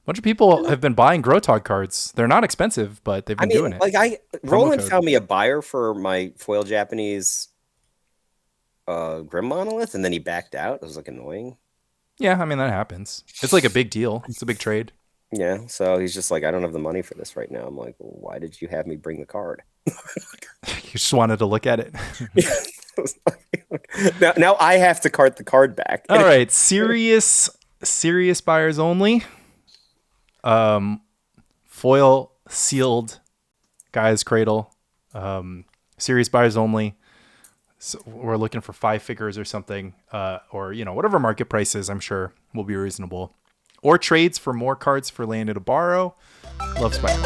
[SPEAKER 2] have been buying Grotto cards. They're not expensive, but they've been doing it.
[SPEAKER 3] Like Roland found me a buyer for my foil Japanese Grim Monolith, and then he backed out. It was like annoying.
[SPEAKER 2] Yeah, I mean, that happens. It's like a big deal. It's a big trade.
[SPEAKER 3] Yeah, so he's just like, I don't have the money for this right now. I'm like, well, why did you have me bring the card?
[SPEAKER 2] You just wanted to look at it.
[SPEAKER 3] now I have to cart the card back.
[SPEAKER 2] All right, serious buyers only. Foil sealed Gaia's Cradle. Serious buyers only. So we're looking for 5 figures or something, or whatever market price is, I'm sure will be reasonable. Or trades for more cards for Lanny to borrow. Love Spike.